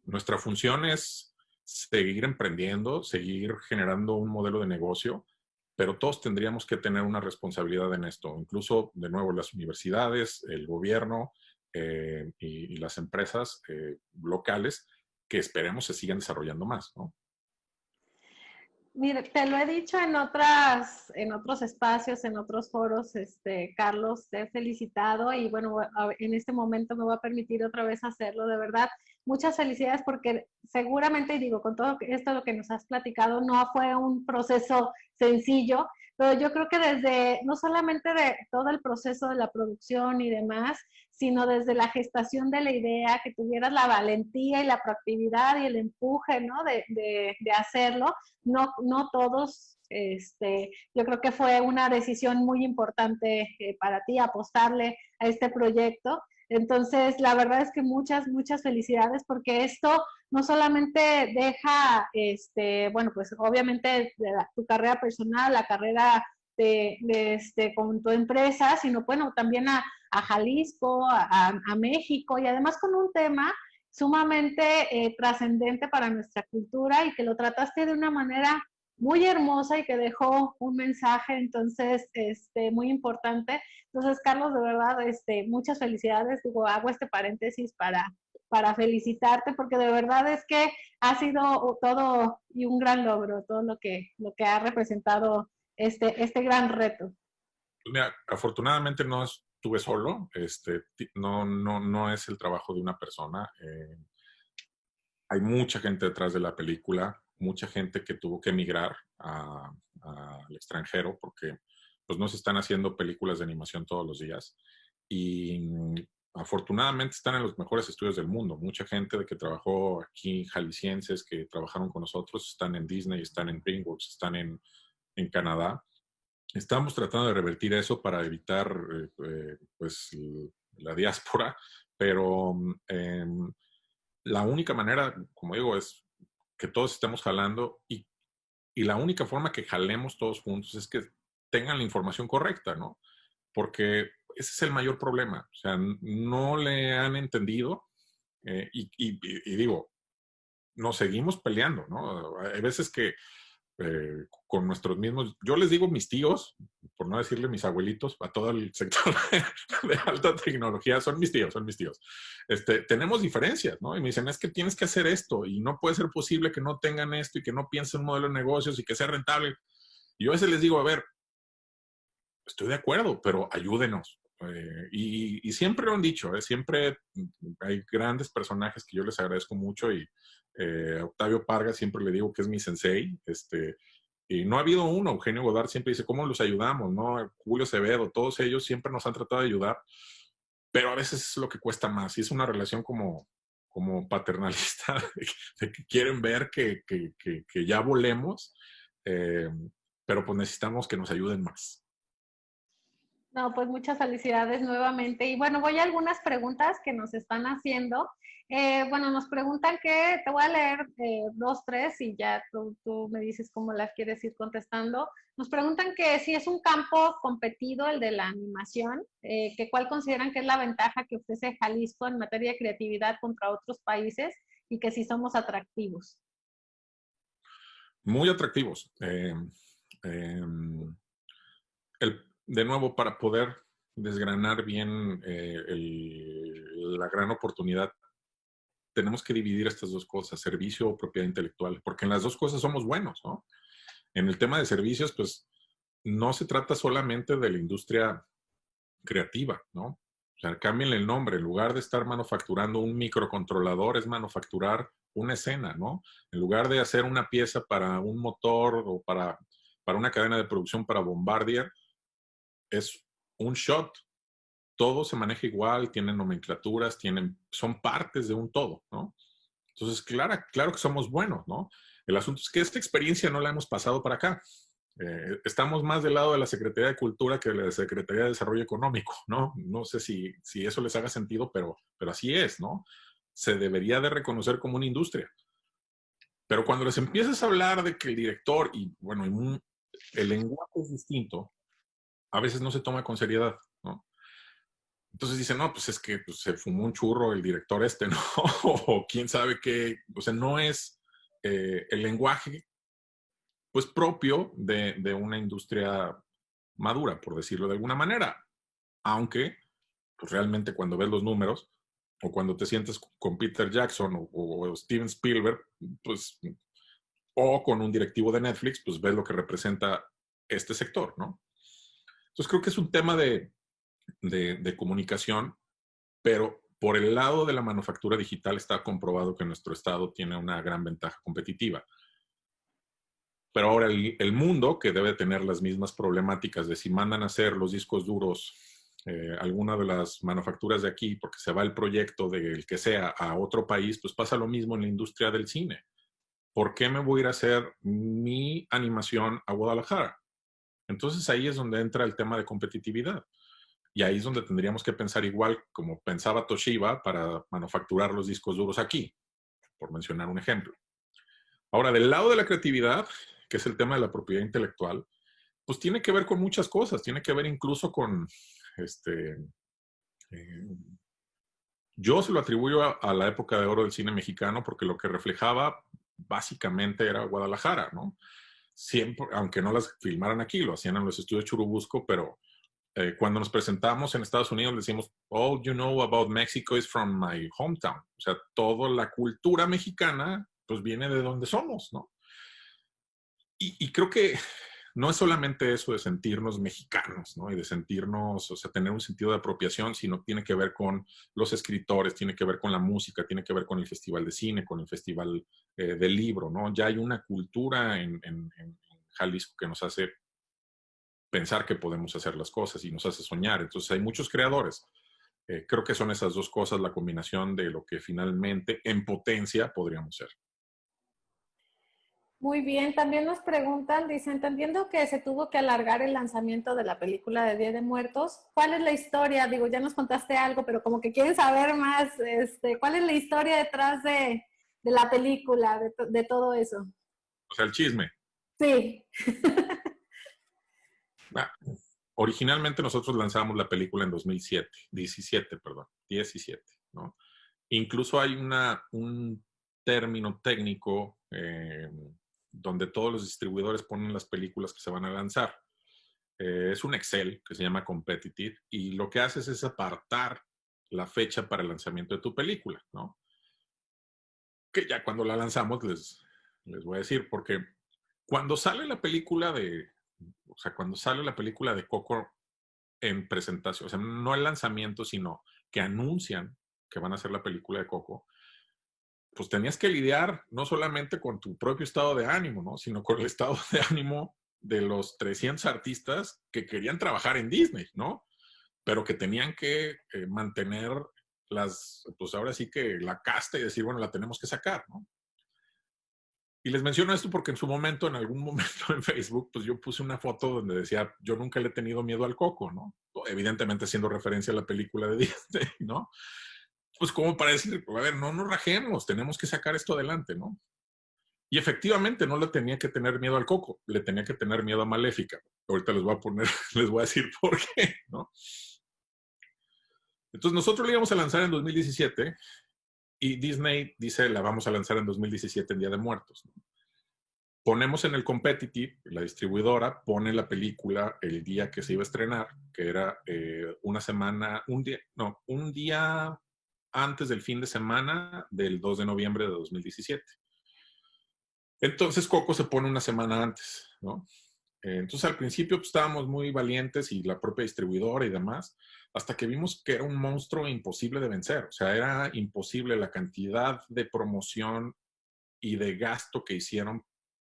Nuestra función es seguir emprendiendo, seguir generando un modelo de negocio, pero todos tendríamos que tener una responsabilidad en esto, incluso, de nuevo, las universidades, el gobierno y las empresas locales, que esperemos se sigan desarrollando más, ¿no? Mire, te lo he dicho en otros espacios, en otros foros, Carlos, te he felicitado y bueno, en este momento me voy a permitir otra vez hacerlo, de verdad. Muchas felicidades porque seguramente, y digo, con todo esto lo que nos has platicado, no fue un proceso sencillo, pero yo creo que desde, no solamente de todo el proceso de la producción y demás, sino desde la gestación de la idea, que tuvieras la valentía y la proactividad y el empuje, ¿no? De hacerlo. No todos, yo creo que fue una decisión muy importante para ti apostarle a este proyecto. Entonces, la verdad es que muchas felicidades porque esto no solamente deja, bueno, pues obviamente tu carrera personal, la carrera con tu empresa, sino bueno, también a Jalisco, a México y además con un tema sumamente trascendente para nuestra cultura y que lo trataste de una manera muy hermosa y que dejó un mensaje entonces muy importante. Entonces, Carlos, de verdad, muchas felicidades. Digo, hago este paréntesis para felicitarte porque de verdad es que ha sido todo y un gran logro, todo lo que ha representado este gran reto. Pues mira, afortunadamente no estuve solo, no es el trabajo de una persona. Hay mucha gente detrás de la película, mucha gente que tuvo que emigrar al extranjero porque pues no se están haciendo películas de animación todos los días. Y afortunadamente están en los mejores estudios del mundo. Mucha gente de que trabajó aquí, jaliscienses que trabajaron con nosotros, están en Disney, están en DreamWorks, están en Canadá. Estamos tratando de revertir eso para evitar pues la diáspora, pero la única manera, como digo, es que todos estemos jalando y la única forma que jalemos todos juntos es que tengan la información correcta, ¿no? Porque ese es el mayor problema. O sea, no le han entendido y digo, nos seguimos peleando, ¿no? Hay veces que con nuestros mismos, yo les digo mis tíos, por no decirle mis abuelitos, a todo el sector de alta tecnología, son mis tíos. Tenemos diferencias, ¿no? Y me dicen, es que tienes que hacer esto y no puede ser posible que no tengan esto y que no piensen un modelo de negocios y que sea rentable. Y yo a veces les digo, a ver, estoy de acuerdo, pero ayúdenos. Y siempre lo han dicho, siempre hay grandes personajes que yo les agradezco mucho y Octavio Parga siempre le digo que es mi sensei, y no ha habido uno, Eugenio Godard siempre dice, ¿cómo los ayudamos? ¿No? Julio Acevedo, todos ellos siempre nos han tratado de ayudar, pero a veces es lo que cuesta más y es una relación como paternalista, de que quieren ver que ya volemos, pero pues necesitamos que nos ayuden más. No, pues muchas felicidades nuevamente. Y bueno, voy a algunas preguntas que nos están haciendo. Bueno, nos preguntan que, te voy a leer dos, tres y ya tú me dices cómo las quieres ir contestando. Nos preguntan que si es un campo competido el de la animación, que cuál consideran que es la ventaja que ofrece Jalisco en materia de creatividad contra otros países y que si somos atractivos. Muy atractivos. Eh, de nuevo, para poder desgranar bien la gran oportunidad, tenemos que dividir estas dos cosas, servicio o propiedad intelectual, porque en las dos cosas somos buenos, ¿no? En el tema de servicios, pues no se trata solamente de la industria creativa, ¿no? O sea, cámbienle el nombre. En lugar de estar manufacturando un microcontrolador, es manufacturar una escena, ¿no? En lugar de hacer una pieza para un motor o para una cadena de producción para Bombardier, es un shot. Todo se maneja igual, tienen nomenclaturas, son partes de un todo, ¿no? Entonces, claro que somos buenos, ¿no? El asunto es que esta experiencia no la hemos pasado para acá. Estamos más del lado de la Secretaría de Cultura que de la Secretaría de Desarrollo Económico, ¿no? No sé si eso les haga sentido, pero así es, ¿no? Se debería de reconocer como una industria. Pero cuando les empiezas a hablar de que el director, y bueno, el lenguaje es distinto, a veces no se toma con seriedad, ¿no? Entonces dicen, no, pues es que pues, se fumó un churro el director este, ¿no? O quién sabe qué. O sea, no es el lenguaje pues propio de una industria madura, por decirlo de alguna manera. Aunque, pues realmente cuando ves los números, o cuando te sientes con Peter Jackson o Steven Spielberg, pues, o con un directivo de Netflix, pues ves lo que representa este sector, ¿no? Entonces creo que es un tema de comunicación, pero por el lado de la manufactura digital está comprobado que nuestro estado tiene una gran ventaja competitiva. Pero ahora el mundo, que debe tener las mismas problemáticas de si mandan a hacer los discos duros alguna de las manufacturas de aquí, porque se va el proyecto del que sea a otro país, pues pasa lo mismo en la industria del cine. ¿Por qué me voy a ir a hacer mi animación a Guadalajara? Entonces ahí es donde entra el tema de competitividad. Y ahí es donde tendríamos que pensar igual como pensaba Toshiba para manufacturar los discos duros aquí, por mencionar un ejemplo. Ahora, del lado de la creatividad, que es el tema de la propiedad intelectual, pues tiene que ver con muchas cosas, tiene que ver incluso con, este, eh, yo se lo atribuyo a la época de oro del cine mexicano porque lo que reflejaba básicamente era Guadalajara, ¿no? Siempre, aunque no las filmaran aquí, lo hacían en los estudios Churubusco, pero cuando nos presentamos en Estados Unidos decimos, all you know about Mexico is from my hometown. O sea, toda la cultura mexicana pues viene de donde somos, ¿no? Y creo que no es solamente eso de sentirnos mexicanos, ¿no? Y de sentirnos, o sea, tener un sentido de apropiación, sino tiene que ver con los escritores, tiene que ver con la música, tiene que ver con el festival de cine, con el festival del libro, ¿no? Ya hay una cultura en Jalisco que nos hace pensar que podemos hacer las cosas y nos hace soñar. Entonces hay muchos creadores. Creo que son esas dos cosas la combinación de lo que finalmente en potencia podríamos ser. Muy bien, también nos preguntan, dicen, entendiendo que se tuvo que alargar el lanzamiento de la película de Día de Muertos, ¿cuál es la historia? Digo, ya nos contaste algo, pero como que quieren saber más, ¿cuál es la historia detrás de la película, de todo eso? O sea, el chisme. Sí. Ah, originalmente nosotros lanzamos la película en 2007, 17, perdón, 17, ¿no? Incluso hay un término técnico donde todos los distribuidores ponen las películas que se van a lanzar. Es un Excel que se llama Competitive y lo que haces es apartar la fecha para el lanzamiento de tu película, ¿no? Que ya cuando la lanzamos les voy a decir, porque cuando sale la película o sea, cuando sale la película de Coco en presentación, o sea, no el lanzamiento, sino que anuncian que van a hacer la película de Coco, pues tenías que lidiar no solamente con tu propio estado de ánimo, ¿no? Sino con el estado de ánimo de los 300 artistas que querían trabajar en Disney, ¿no? Pero que tenían que mantener pues ahora sí que la casta y decir, bueno, la tenemos que sacar, ¿no? Y les menciono esto porque en su momento, en algún momento en Facebook, pues yo puse una foto donde decía, yo nunca le he tenido miedo al coco, ¿no? Evidentemente haciendo referencia a la película de Disney, ¿no? Pues como para decir, a ver, no nos rajemos, tenemos que sacar esto adelante, ¿no? Y efectivamente no le tenía que tener miedo al coco, le tenía que tener miedo a Maléfica. Ahorita les voy a poner, les voy a decir por qué, ¿no? Entonces nosotros le íbamos a lanzar en 2017 y Disney dice, la vamos a lanzar en 2017 en Día de Muertos, ¿no? Ponemos en el competitive, la distribuidora pone la película el día que se iba a estrenar, que era una semana, un día antes del fin de semana del 2 de noviembre de 2017. Entonces Coco se pone una semana antes, ¿no? Entonces al principio pues, estábamos muy valientes y la propia distribuidora y demás, hasta que vimos que era un monstruo imposible de vencer. O sea, era imposible la cantidad de promoción y de gasto que hicieron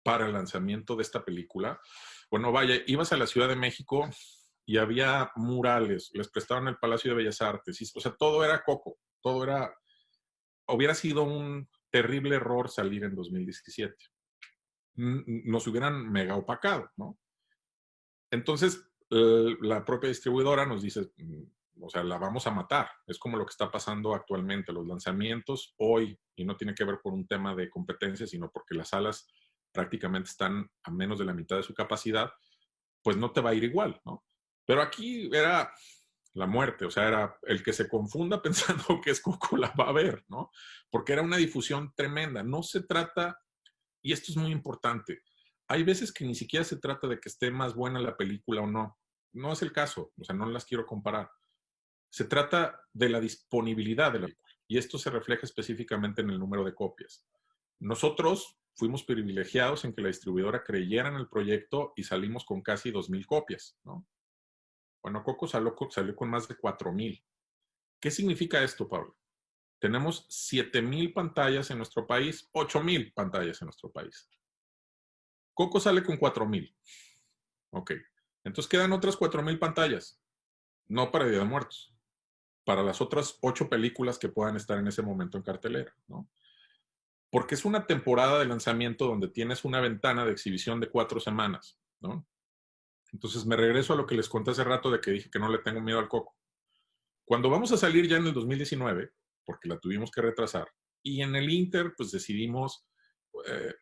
para el lanzamiento de esta película. Bueno, vaya, ibas a la Ciudad de México y había murales, les prestaron el Palacio de Bellas Artes, y, o sea, todo era Coco, todo era, hubiera sido un terrible error salir en 2017. Nos hubieran mega opacado, ¿no? Entonces, la propia distribuidora nos dice, o sea, la vamos a matar. Es como lo que está pasando actualmente. Los lanzamientos hoy, y no tiene que ver por un tema de competencia, sino porque las salas prácticamente están a menos de la mitad de su capacidad, pues no te va a ir igual, ¿no? Pero aquí era la muerte, o sea, era el que se confunda pensando que es Coco la va a ver, ¿no? Porque era una difusión tremenda. No se trata, y esto es muy importante, hay veces que ni siquiera se trata de que esté más buena la película o no. No es el caso, o sea, no las quiero comparar. Se trata de la disponibilidad de la película. Y esto se refleja específicamente en el número de copias. Nosotros fuimos privilegiados en que la distribuidora creyera en el proyecto y salimos con casi 2,000 copias, ¿no? Bueno, Coco salió con más de 4,000. ¿Qué significa esto, Pablo? Tenemos 7,000 pantallas en nuestro país, 8,000 pantallas en nuestro país. Coco sale con 4,000. Ok. Entonces quedan otras 4,000 pantallas. No para Día de Muertos. Para las otras 8 películas que puedan estar en ese momento en cartelera, ¿no? Porque es una temporada de lanzamiento donde tienes una ventana de exhibición de 4 semanas, ¿no? Entonces me regreso a lo que les conté hace rato de que dije que no le tengo miedo al coco. Cuando vamos a salir ya en el 2019, porque la tuvimos que retrasar, y en el Inter, pues decidimos eh,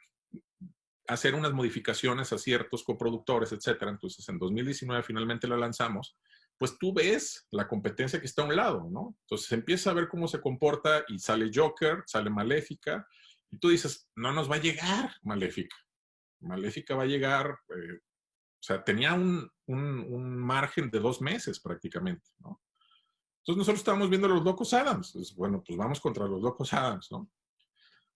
hacer unas modificaciones a ciertos coproductores, etcétera. Entonces, en 2019 finalmente la lanzamos. Pues tú ves la competencia que está a un lado, ¿no? Entonces empieza a ver cómo se comporta y sale Joker, sale Maléfica, y tú dices, no nos va a llegar Maléfica. Maléfica va a llegar, o sea, tenía un margen de 2 meses prácticamente, ¿no? Entonces nosotros estábamos viendo a los Locos Adams. Entonces, bueno, pues vamos contra los Locos Adams, ¿no?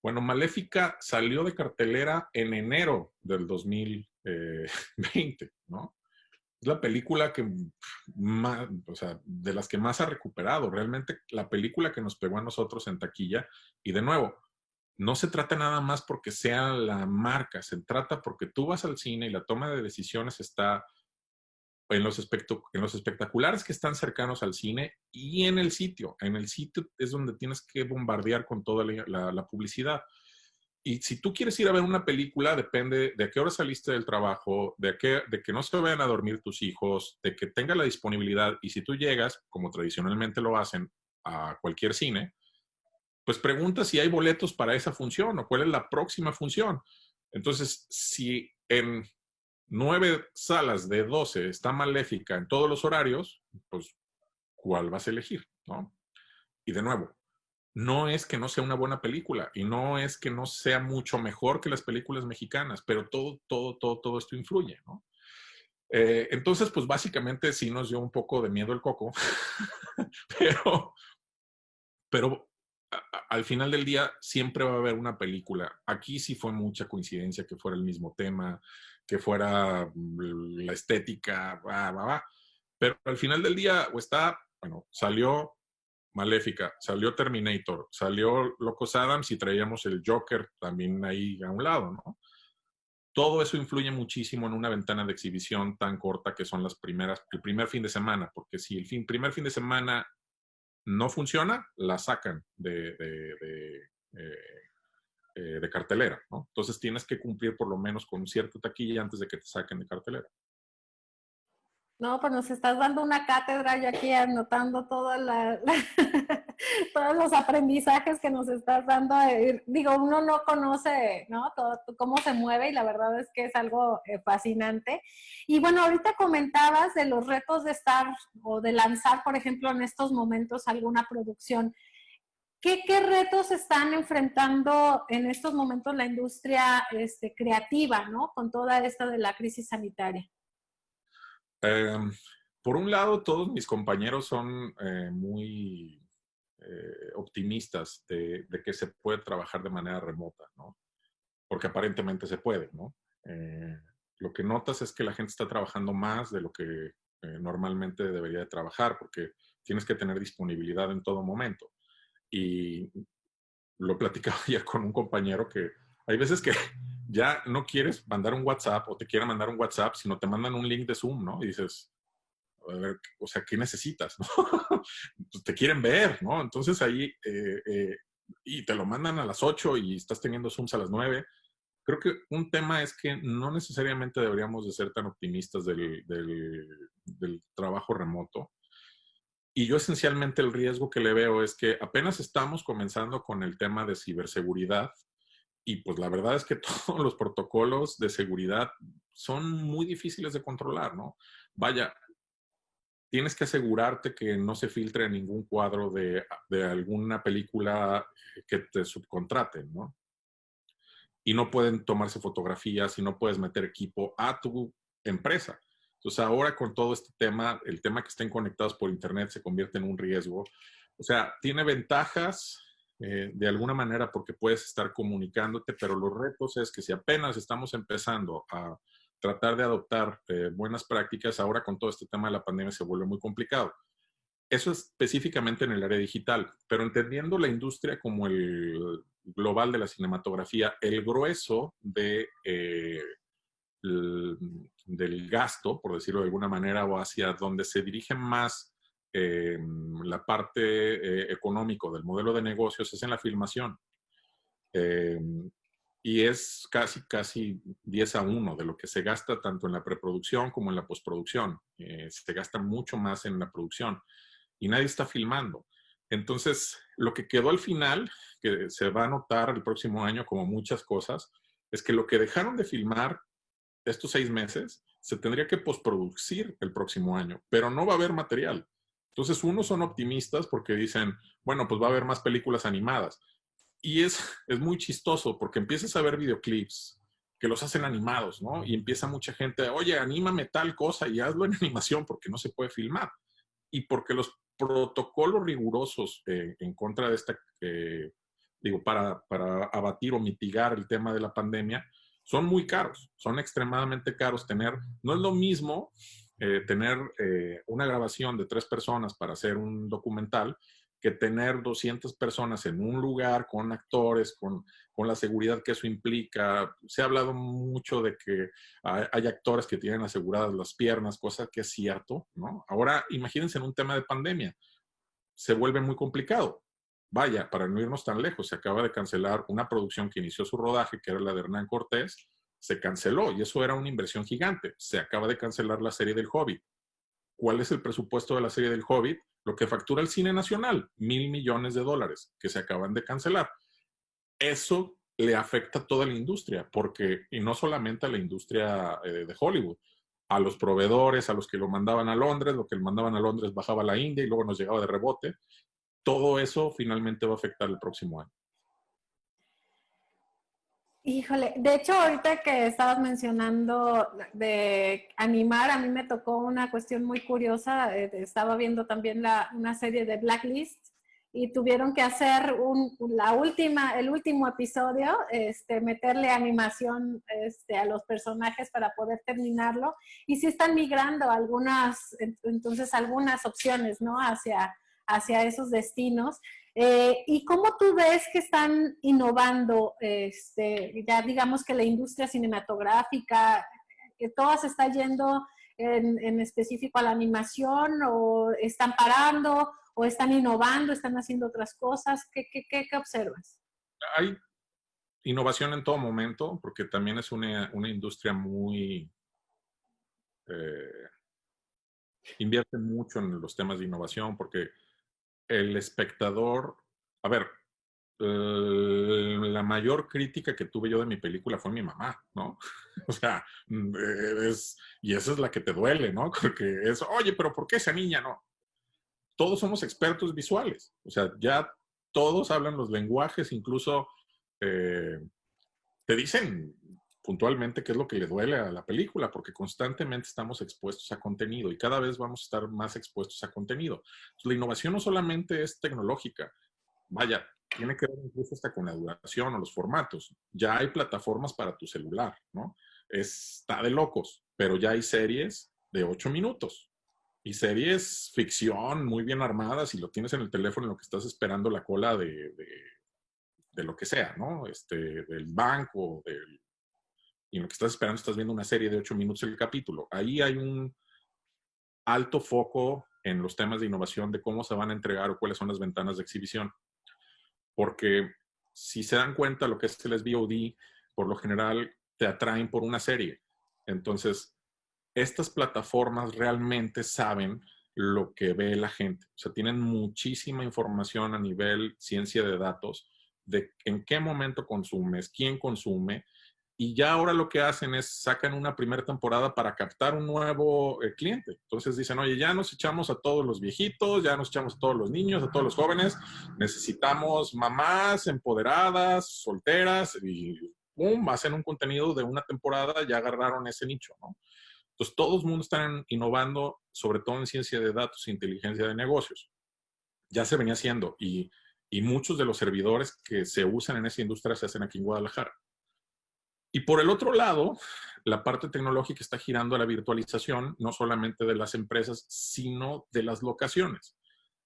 Bueno, Maléfica salió de cartelera en enero del 2020, ¿no? Es la película que más, o sea, de las que más ha recuperado. Realmente la película que nos pegó a nosotros en taquilla. Y de nuevo, no se trata nada más porque sea la marca, se trata porque tú vas al cine y la toma de decisiones está en los espectaculares que están cercanos al cine y en el sitio. En el sitio es donde tienes que bombardear con toda la publicidad. Y si tú quieres ir a ver una película, depende de a qué hora saliste del trabajo, de que no se vayan a dormir tus hijos, de que tenga la disponibilidad. Y si tú llegas, como tradicionalmente lo hacen, a cualquier cine, pues pregunta si hay boletos para esa función o cuál es la próxima función. Entonces, si en 9 salas de 12 está Maléfica en todos los horarios, pues, ¿cuál vas a elegir? ¿No? Y de nuevo, no es que no sea una buena película y no es que no sea mucho mejor que las películas mexicanas, pero todo esto influye, ¿no? Entonces, pues básicamente sí nos dio un poco de miedo el coco, pero, pero al final del día siempre va a haber una película. Aquí sí fue mucha coincidencia que fuera el mismo tema, que fuera la estética, pero al final del día, bueno, salió Maléfica, salió Terminator, salió Locos Adams y traíamos el Joker también ahí a un lado, ¿no? Todo eso influye muchísimo en una ventana de exhibición tan corta que son el primer fin de semana, porque si el primer fin de semana no funciona, la sacan de cartelera, ¿no? Entonces tienes que cumplir por lo menos con cierta taquilla antes de que te saquen de cartelera. No, pues nos estás dando una cátedra, yo aquí anotando todos los aprendizajes que nos estás dando. Digo, uno no conoce, ¿no? Todo, cómo se mueve y la verdad es que es algo fascinante. Y bueno, ahorita comentabas de los retos de estar o de lanzar, por ejemplo, en estos momentos alguna producción. ¿Qué retos están enfrentando en estos momentos la industria creativa, ¿no? Con toda esta de la crisis sanitaria. Eh, por un lado, todos mis compañeros son muy optimistas de que se puede trabajar de manera remota, ¿no? Porque aparentemente se puede, ¿no? Lo que notas es que la gente está trabajando más de lo que normalmente debería de trabajar, porque tienes que tener disponibilidad en todo momento. Y lo platicaba ya con un compañero que hay veces que ya no quieres mandar un WhatsApp o te quieren mandar un WhatsApp, sino te mandan un link de Zoom, ¿no? Y dices, a ver, o sea, ¿qué necesitas? ¿No? Pues te quieren ver, ¿no? Entonces ahí, y te lo mandan a las 8 y estás teniendo Zooms a las 9. Creo que un tema es que no necesariamente deberíamos de ser tan optimistas del trabajo remoto. Y yo esencialmente el riesgo que le veo es que apenas estamos comenzando con el tema de ciberseguridad y pues la verdad es que todos los protocolos de seguridad son muy difíciles de controlar, ¿no? Vaya, tienes que asegurarte que no se filtre ningún cuadro de alguna película que te subcontraten, ¿no? Y no pueden tomarse fotografías y no puedes meter equipo a tu empresa. Entonces ahora con todo este tema, el tema que estén conectados por internet se convierte en un riesgo. O sea, tiene ventajas de alguna manera porque puedes estar comunicándote, pero los retos es que si apenas estamos empezando a tratar de adoptar buenas prácticas, ahora con todo este tema de la pandemia se vuelve muy complicado. Eso es específicamente en el área digital, pero entendiendo la industria como el global de la cinematografía, el grueso del gasto, por decirlo de alguna manera, o hacia donde se dirige más la parte económico del modelo de negocios es en la filmación. Eh, y es casi 10-1 de lo que se gasta tanto en la preproducción como en la postproducción. Se gasta mucho más en la producción y nadie está filmando. Entonces, lo que quedó al final, que se va a notar el próximo año como muchas cosas, es que lo que dejaron de filmar estos 6 meses se tendría que postproducir el próximo año, pero no va a haber material. Entonces, unos son optimistas porque dicen, bueno, pues va a haber más películas animadas. Y es muy chistoso porque empiezas a ver videoclips que los hacen animados, ¿no? Y empieza mucha gente, oye, anímame tal cosa y hazlo en animación porque no se puede filmar. Y porque los protocolos rigurosos en contra de esta, para abatir o mitigar el tema de la pandemia, son muy caros, son extremadamente caros no es lo mismo tener una grabación de 3 personas para hacer un documental que tener 200 personas en un lugar con actores, con la seguridad que eso implica. Se ha hablado mucho de que hay actores que tienen aseguradas las piernas, cosa que es cierto, ¿no? Ahora, imagínense en un tema de pandemia, se vuelve muy complicado. Vaya, para no irnos tan lejos, se acaba de cancelar una producción que inició su rodaje, que era la de Hernán Cortés, se canceló y eso era una inversión gigante. Se acaba de cancelar la serie del Hobbit. ¿Cuál es el presupuesto de la serie del Hobbit? Lo que factura el cine nacional, $1,000 millones que se acaban de cancelar. Eso le afecta a toda la industria, y no solamente a la industria de Hollywood, a los proveedores, a los que lo mandaban a Londres, lo que lo mandaban a Londres bajaba a la India y luego nos llegaba de rebote. Todo eso finalmente va a afectar el próximo año. Híjole, de hecho ahorita que estabas mencionando de animar, a mí me tocó una cuestión muy curiosa, estaba viendo también una serie de Blacklist y tuvieron que hacer el último episodio, meterle animación a los personajes para poder terminarlo y sí están migrando entonces algunas opciones, ¿no? Hacia esos destinos. ¿Y cómo tú ves que están innovando, ya digamos que la industria cinematográfica, que toda se está yendo en específico a la animación o están parando o están innovando, están haciendo otras cosas? ¿Qué observas? Hay innovación en todo momento, porque también es una industria muy... invierte mucho en los temas de innovación, porque el espectador... A ver, la mayor crítica que tuve yo de mi película fue mi mamá, ¿no? O sea, y esa es la que te duele, ¿no? Porque es, oye, pero ¿por qué esa niña no? Todos somos expertos visuales, o sea, ya todos hablan los lenguajes, incluso eh, te dicen puntualmente qué es lo que le duele a la película, porque constantemente estamos expuestos a contenido y cada vez vamos a estar más expuestos a contenido. Entonces, la innovación no solamente es tecnológica, vaya, tiene que ver incluso hasta con la duración o los formatos. Ya hay plataformas para tu celular, ¿no? Está de locos, pero ya hay series de 8 minutos y series ficción muy bien armadas y lo tienes en el teléfono en lo que estás esperando la cola de lo que sea, ¿no? Del banco, y en lo que estás esperando estás viendo una serie de 8 minutos el capítulo. Ahí hay un alto foco en los temas de innovación de cómo se van a entregar o cuáles son las ventanas de exhibición. Porque si se dan cuenta, lo que es el SVOD, por lo general te atraen por una serie. Entonces, estas plataformas realmente saben lo que ve la gente. O sea, tienen muchísima información a nivel ciencia de datos de en qué momento consumes, quién consume, y ya ahora lo que hacen es sacan una primera temporada para captar un nuevo cliente. Entonces dicen, oye, ya nos echamos a todos los viejitos, ya nos echamos a todos los niños, a todos los jóvenes, necesitamos mamás empoderadas, solteras, y ¡pum!, hacen un contenido de una temporada, ya agarraron ese nicho, ¿no? Entonces, todo el mundo está innovando, sobre todo en ciencia de datos e inteligencia de negocios. Ya se venía haciendo y muchos de los servidores que se usan en esa industria se hacen aquí en Guadalajara. Y por el otro lado, la parte tecnológica está girando a la virtualización, no solamente de las empresas, sino de las locaciones.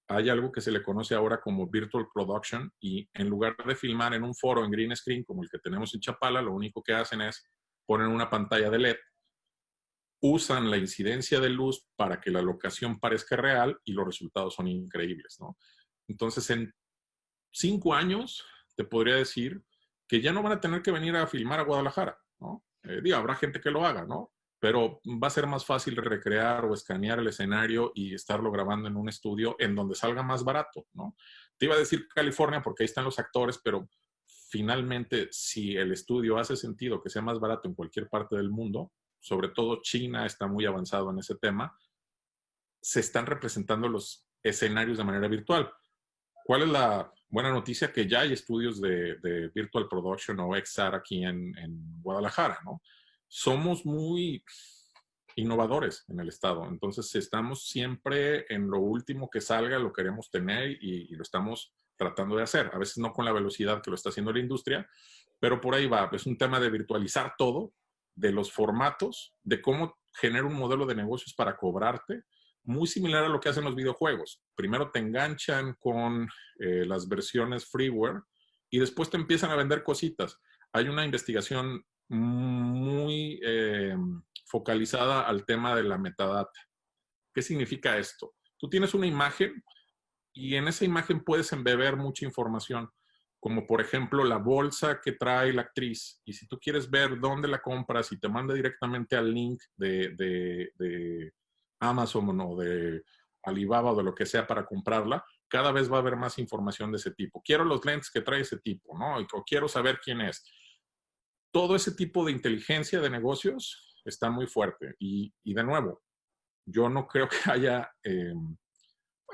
Hay algo que se le conoce ahora como Virtual Production y en lugar de filmar en un foro en green screen como el que tenemos en Chapala, lo único que hacen es poner una pantalla de LED, usan la incidencia de luz para que la locación parezca real y los resultados son increíbles, ¿no? Entonces, en 5 años, te podría decir que ya no van a tener que venir a filmar a Guadalajara, ¿no? Digo, habrá gente que lo haga, ¿no? Pero va a ser más fácil recrear o escanear el escenario y estarlo grabando en un estudio en donde salga más barato, ¿no? Te iba a decir California porque ahí están los actores, pero finalmente, si el estudio hace sentido que sea más barato en cualquier parte del mundo, sobre todo China está muy avanzado en ese tema, se están representando los escenarios de manera virtual. ¿Cuál es la buena noticia? Que ya hay estudios de Virtual Production o XR aquí en Guadalajara, ¿no? Somos muy innovadores en el estado, entonces estamos siempre en lo último que salga, lo queremos tener y lo estamos tratando de hacer. A veces no con la velocidad que lo está haciendo la industria, pero por ahí va. Es un tema de virtualizar todo, de los formatos, de cómo generar un modelo de negocios para cobrarte, muy similar a lo que hacen los videojuegos. Primero te enganchan con las versiones freeware y después te empiezan a vender cositas. Hay una investigación muy focalizada al tema de la metadata. ¿Qué significa esto? Tú tienes una imagen y en esa imagen puedes embeber mucha información, como por ejemplo la bolsa que trae la actriz. Y si tú quieres ver dónde la compras y te manda directamente al link de Amazon o de Alibaba o de lo que sea para comprarla, cada vez va a haber más información de ese tipo. Quiero los lentes que trae ese tipo, ¿no? O quiero saber quién es. Todo ese tipo de inteligencia de negocios está muy fuerte. Y de nuevo, yo no creo que haya,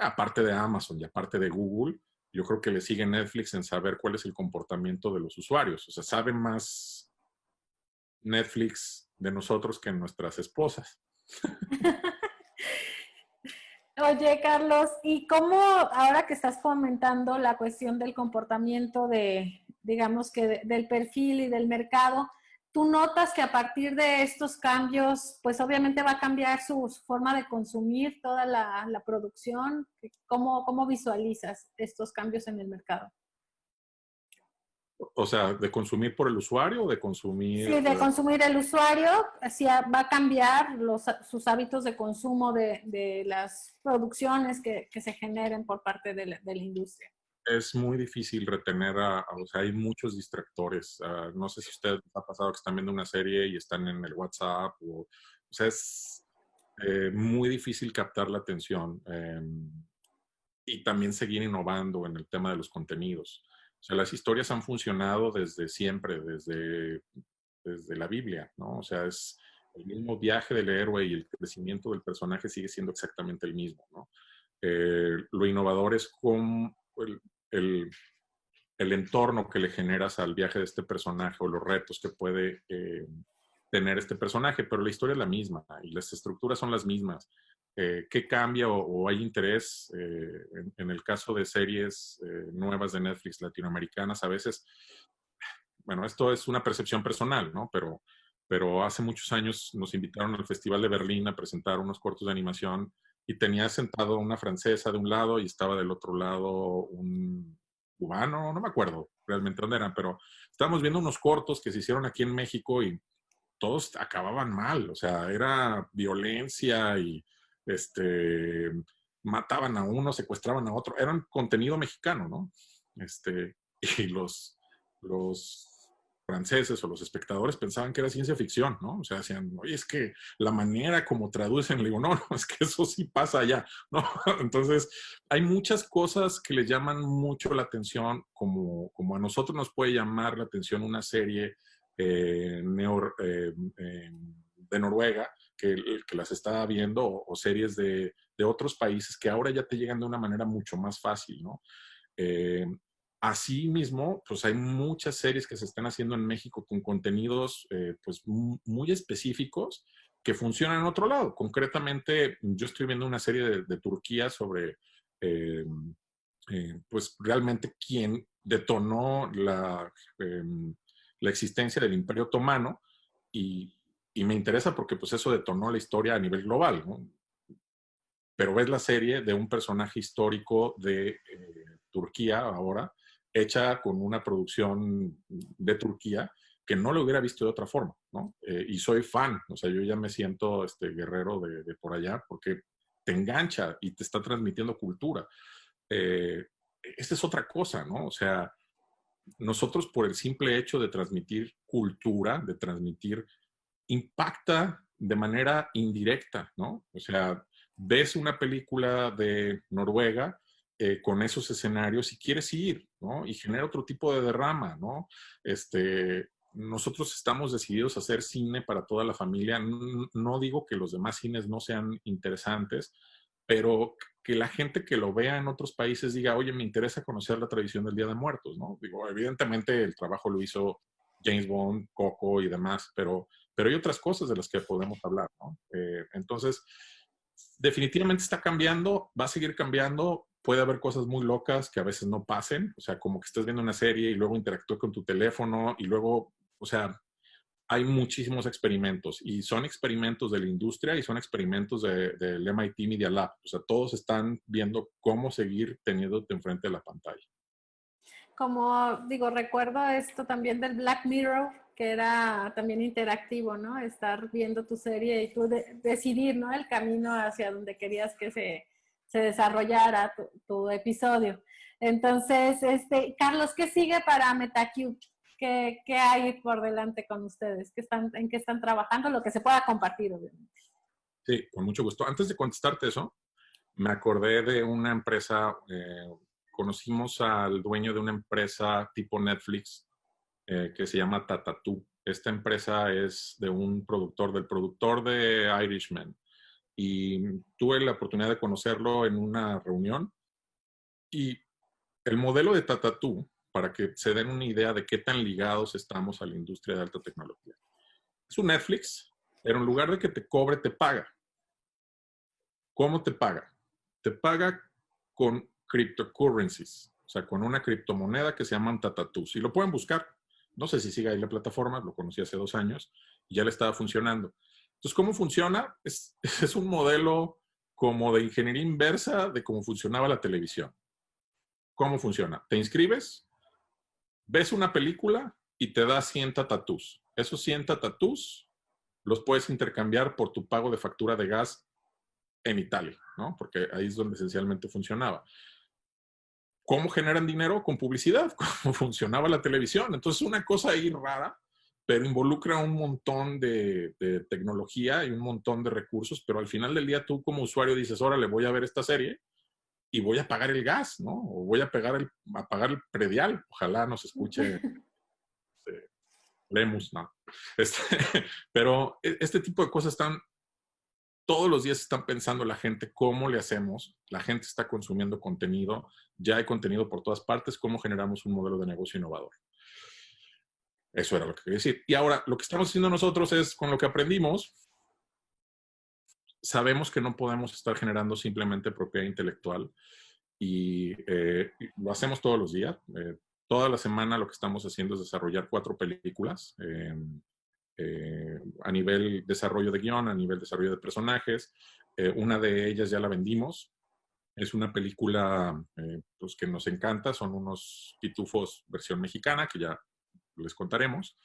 aparte de Amazon y aparte de Google, yo creo que le sigue Netflix en saber cuál es el comportamiento de los usuarios. O sea, sabe más Netflix de nosotros que nuestras esposas. Oye, Carlos, ¿y cómo ahora que estás comentando la cuestión del comportamiento digamos que del perfil y del mercado, tú notas que a partir de estos cambios, pues obviamente va a cambiar su forma de consumir toda la producción? ¿Cómo visualizas estos cambios en el mercado? O sea, ¿de consumir por el usuario o de consumir? Sí, de consumir el usuario, si va a cambiar sus hábitos de consumo de las producciones que se generen por parte de la industria. es muy difícil retener o sea, hay muchos distractores. No sé si a ustedes les ha pasado que están viendo una serie y están en el WhatsApp, o sea, es muy difícil captar la atención y también seguir innovando en el tema de los contenidos. O sea, las historias han funcionado desde siempre, desde la Biblia, ¿no? O sea, es el mismo viaje del héroe y el crecimiento del personaje sigue siendo exactamente el mismo, ¿no? Lo innovador es cómo el, el entorno que le generas al viaje de este personaje o los retos que puede tener este personaje, pero la historia es la misma y las estructuras son las mismas. ¿Qué cambia o hay interés en el caso de series nuevas de Netflix latinoamericanas? A veces, bueno, esto es una percepción personal, ¿no? Pero hace muchos años nos invitaron al Festival de Berlín a presentar unos cortos de animación y tenía sentado una francesa de un lado y estaba del otro lado un cubano, no me acuerdo realmente dónde eran, pero estábamos viendo unos cortos que se hicieron aquí en México y todos acababan mal, o sea, era violencia y mataban a uno, secuestraban a otro, eran contenido mexicano, ¿no? Y los franceses o los espectadores pensaban que era ciencia ficción, ¿no? O sea, decían, oye, es que la manera como traducen, le digo, no, no, es que eso sí pasa allá, ¿no? Entonces, hay muchas cosas que les llaman mucho la atención, como a nosotros nos puede llamar la atención una serie de Noruega, que las está viendo, o series de otros países que ahora ya te llegan de una manera mucho más fácil, ¿no? Eh, Asimismo, pues hay muchas series que se están haciendo en México con contenidos pues muy específicos que funcionan en otro lado. Concretamente, yo estoy viendo una serie de Turquía sobre eh, pues realmente quién detonó la existencia del Imperio Otomano y me interesa porque pues eso detonó la historia a nivel global, ¿no? Pero ves la serie de un personaje histórico de Turquía ahora, hecha con una producción de Turquía que no lo hubiera visto de otra forma, ¿no? Y soy fan, o sea, yo ya me siento guerrero de por allá porque te engancha y te está transmitiendo cultura. Eh, Esta es otra cosa, ¿no? O sea, nosotros por el simple hecho de transmitir cultura, de transmitir, impacta de manera indirecta, ¿no? O sea, ves una película de Noruega con esos escenarios y quieres ir, ¿no? Y genera otro tipo de derrama, ¿no? Nosotros estamos decididos a hacer cine para toda la familia. No digo que los demás cines no sean interesantes, pero que la gente que lo vea en otros países diga, oye, me interesa conocer la tradición del Día de Muertos, ¿no? Digo, evidentemente el trabajo lo hizo James Bond, Coco y demás, pero hay otras cosas de las que podemos hablar, ¿no? Entonces, definitivamente está cambiando, va a seguir cambiando, puede haber cosas muy locas que a veces no pasen, o sea, como que estés viendo una serie y luego interactúa con tu teléfono y luego, o sea, hay muchísimos experimentos y son experimentos de la industria y son experimentos del MIT Media Lab. O sea, todos están viendo cómo seguir teniéndote enfrente de la pantalla. Como digo, recuerdo esto también del Black Mirror, que era también interactivo, ¿no? Estar viendo tu serie y tú decidir, ¿no? El camino hacia donde querías que se desarrollara tu episodio. Entonces, Carlos, ¿qué sigue para MetaCube? ¿Qué hay por delante con ustedes? ¿En qué están trabajando? Lo que se pueda compartir, obviamente. Sí, con mucho gusto. Antes de contestarte eso, me acordé de una empresa, conocimos al dueño de una empresa tipo Netflix que se llama Tatatú. Esta empresa es de del productor de Irishman. Y tuve la oportunidad de conocerlo en una reunión. Y el modelo de Tatatú, para que se den una idea de qué tan ligados estamos a la industria de alta tecnología. Es un Netflix, pero en lugar de que te cobre, te paga. ¿Cómo te paga? Te paga con cryptocurrencies, o sea, con una criptomoneda que se llaman Tatatús. Y lo pueden buscar. No sé si sigue ahí la plataforma, lo conocí hace 2 años y ya le estaba funcionando. Entonces, ¿cómo funciona? Es un modelo como de ingeniería inversa de cómo funcionaba la televisión. ¿Cómo funciona? Te inscribes, ves una película y te da 100 tatatús. Esos 100 tatatús los puedes intercambiar por tu pago de factura de gas en Italia, ¿no? Porque ahí es donde esencialmente funcionaba. ¿cómo generan dinero? Con publicidad, cómo funcionaba la televisión. Entonces, una cosa ahí rara, pero involucra un montón de tecnología y un montón de recursos, pero al final del día tú como usuario dices, órale, voy a ver esta serie y voy a pagar el gas, ¿no? O voy a pagar el predial. Ojalá nos escuche Lemus, ¿no? Este, pero este tipo de cosas todos los días están pensando la gente cómo le hacemos, la gente está consumiendo contenido, ya hay contenido por todas partes, cómo generamos un modelo de negocio innovador. Eso era lo que quería decir. Y ahora, lo que estamos haciendo nosotros es, con lo que aprendimos, sabemos que no podemos estar generando simplemente propiedad intelectual y lo hacemos todos los días. Toda la semana lo que estamos haciendo es desarrollar 4 películas a nivel desarrollo de guión, a nivel desarrollo de personajes. Una de ellas ya la vendimos. Es una película pues que nos encanta. Son unos pitufos versión mexicana que ya les contaremos.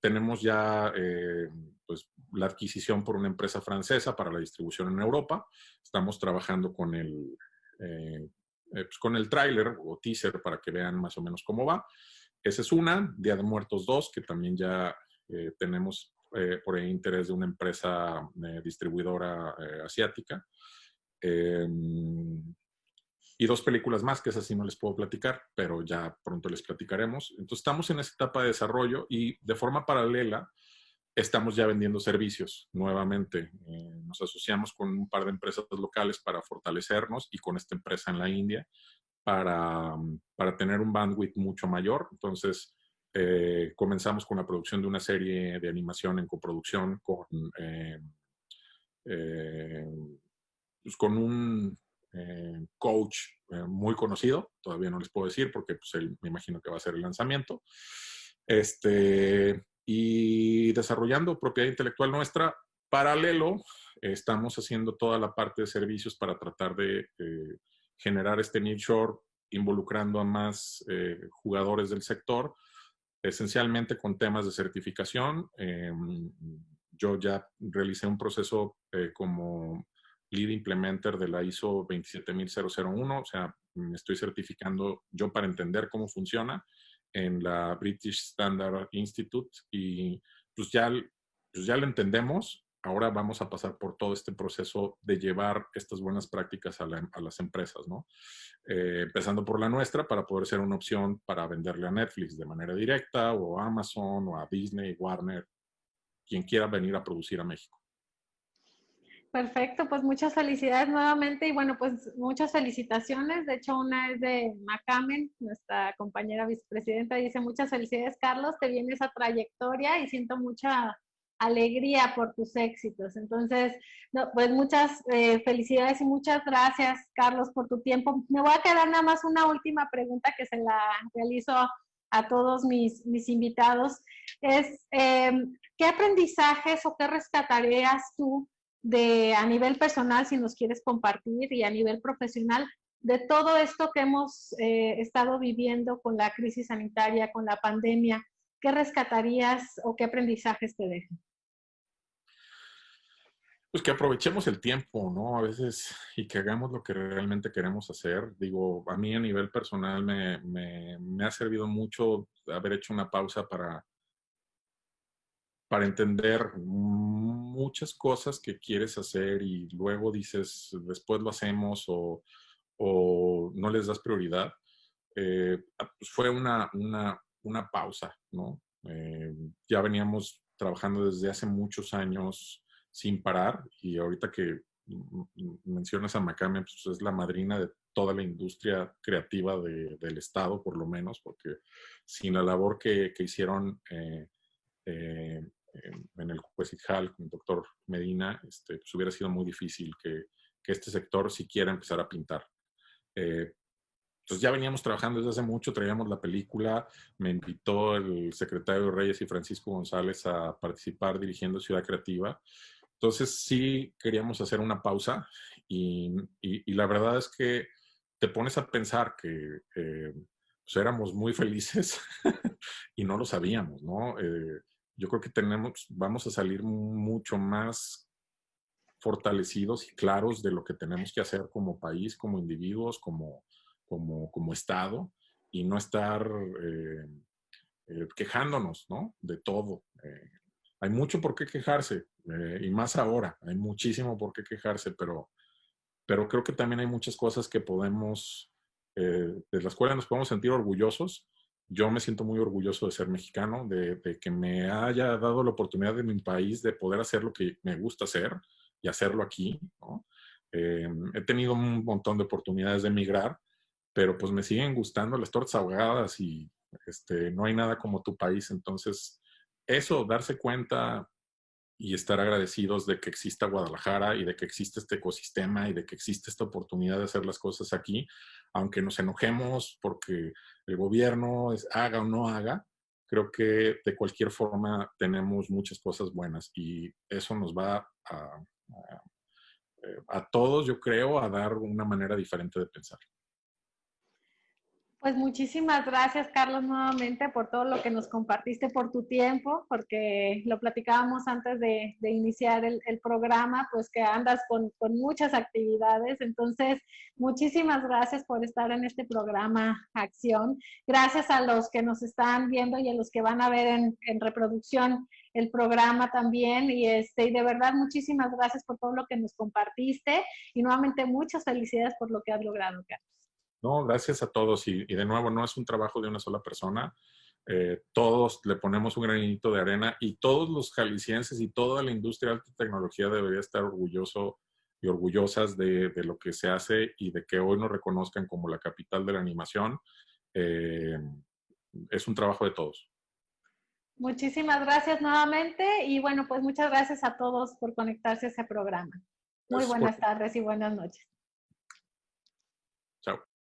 Tenemos ya pues, la adquisición por una empresa francesa para la distribución en Europa. Estamos trabajando con con el tráiler o teaser para que vean más o menos cómo va. Esa es una. Día de Muertos 2, que también ya tenemos por ahí interés de una empresa distribuidora asiática. Y 2 películas más, que esas sí no les puedo platicar, pero ya pronto les platicaremos. Entonces estamos en esa etapa de desarrollo y de forma paralela estamos ya vendiendo servicios nuevamente. Nos asociamos con un par de empresas locales para fortalecernos y con esta empresa en la India para tener un bandwidth mucho mayor. Entonces comenzamos con la producción de una serie de animación en coproducción pues con un coach muy conocido, todavía no les puedo decir porque pues, él, me imagino que va a ser el lanzamiento, y desarrollando propiedad intelectual nuestra. Paralelo, estamos haciendo toda la parte de servicios para tratar de generar este nearshore involucrando a más jugadores del sector, esencialmente con temas de certificación. Yo ya realicé un proceso como lead implementer de la ISO 27001, o sea, me estoy certificando yo para entender cómo funciona en la British Standard Institute y pues ya lo entendemos. Ahora vamos a pasar por todo este proceso de llevar estas buenas prácticas a las empresas, ¿no? Empezando por la nuestra para poder ser una opción para venderle a Netflix de manera directa o a Amazon o a Disney, Warner, quien quiera venir a producir a México. Perfecto, pues muchas felicidades nuevamente y bueno, pues muchas felicitaciones. De hecho, una es de Macamen, nuestra compañera vicepresidenta, dice muchas felicidades, Carlos, te viene esa trayectoria y siento mucha alegría por tus éxitos. Entonces, no, pues muchas felicidades y muchas gracias, Carlos, por tu tiempo. Me voy a quedar nada más una última pregunta que se la realizo a todos mis invitados. Es, ¿qué aprendizajes o qué rescatarías tú a nivel personal, si nos quieres compartir, y a nivel profesional, de todo esto que hemos estado viviendo con la crisis sanitaria, con la pandemia? ¿Qué rescatarías o qué aprendizajes te dejan? Pues que aprovechemos el tiempo, ¿no? A veces, y que hagamos lo que realmente queremos hacer. Digo, a mí a nivel personal me ha servido mucho haber hecho una pausa para entender muchas cosas que quieres hacer y luego dices, después lo hacemos o no les das prioridad. Pues fue una pausa, ¿no? Ya veníamos trabajando desde hace muchos años sin parar y ahorita que mencionas a Macame, pues es la madrina de toda la industria creativa del Estado, por lo menos, porque sin la labor que hicieron en el Cuesical con el doctor Medina, pues hubiera sido muy difícil que este sector siquiera empezara a pintar. Entonces ya veníamos trabajando desde hace mucho, traíamos la película, me invitó el secretario Reyes y Francisco González a participar dirigiendo Ciudad Creativa. Entonces sí queríamos hacer una pausa y la verdad es que te pones a pensar que pues éramos muy felices y no lo sabíamos, ¿no? Yo creo que vamos a salir mucho más fortalecidos y claros de lo que tenemos que hacer como país, como individuos, como Estado, y no estar quejándonos, ¿no? De todo. Hay mucho por qué quejarse, y más ahora, hay muchísimo por qué quejarse, pero creo que también hay muchas cosas que podemos, de las cuales nos podemos sentir orgullosos. Yo me siento muy orgulloso de ser mexicano, de que me haya dado la oportunidad de mi país de poder hacer lo que me gusta hacer y hacerlo aquí, ¿no? He tenido un montón de oportunidades de emigrar, pero pues me siguen gustando las tortas ahogadas y no hay nada como tu país. Entonces, eso, darse cuenta y estar agradecidos de que exista Guadalajara y de que existe este ecosistema y de que existe esta oportunidad de hacer las cosas aquí, aunque nos enojemos porque el gobierno haga o no haga, creo que de cualquier forma tenemos muchas cosas buenas y eso nos va a todos, yo creo, a dar una manera diferente de pensar. Pues muchísimas gracias, Carlos, nuevamente por todo lo que nos compartiste, por tu tiempo, porque lo platicábamos antes de iniciar el programa, pues que andas con muchas actividades. Entonces, muchísimas gracias por estar en este programa Acción. Gracias a los que nos están viendo y a los que van a ver en reproducción el programa también. Y de verdad, muchísimas gracias por todo lo que nos compartiste y nuevamente muchas felicidades por lo que has logrado, Carlos. No, gracias a todos. Y de nuevo, no es un trabajo de una sola persona. Todos le ponemos un granito de arena y todos los jaliscienses y toda la industria de alta tecnología debería estar orgulloso y orgullosas de lo que se hace y de que hoy nos reconozcan como la capital de la animación. Es un trabajo de todos. Muchísimas gracias nuevamente y bueno, pues muchas gracias a todos por conectarse a ese programa. Muy buenas tardes y buenas noches.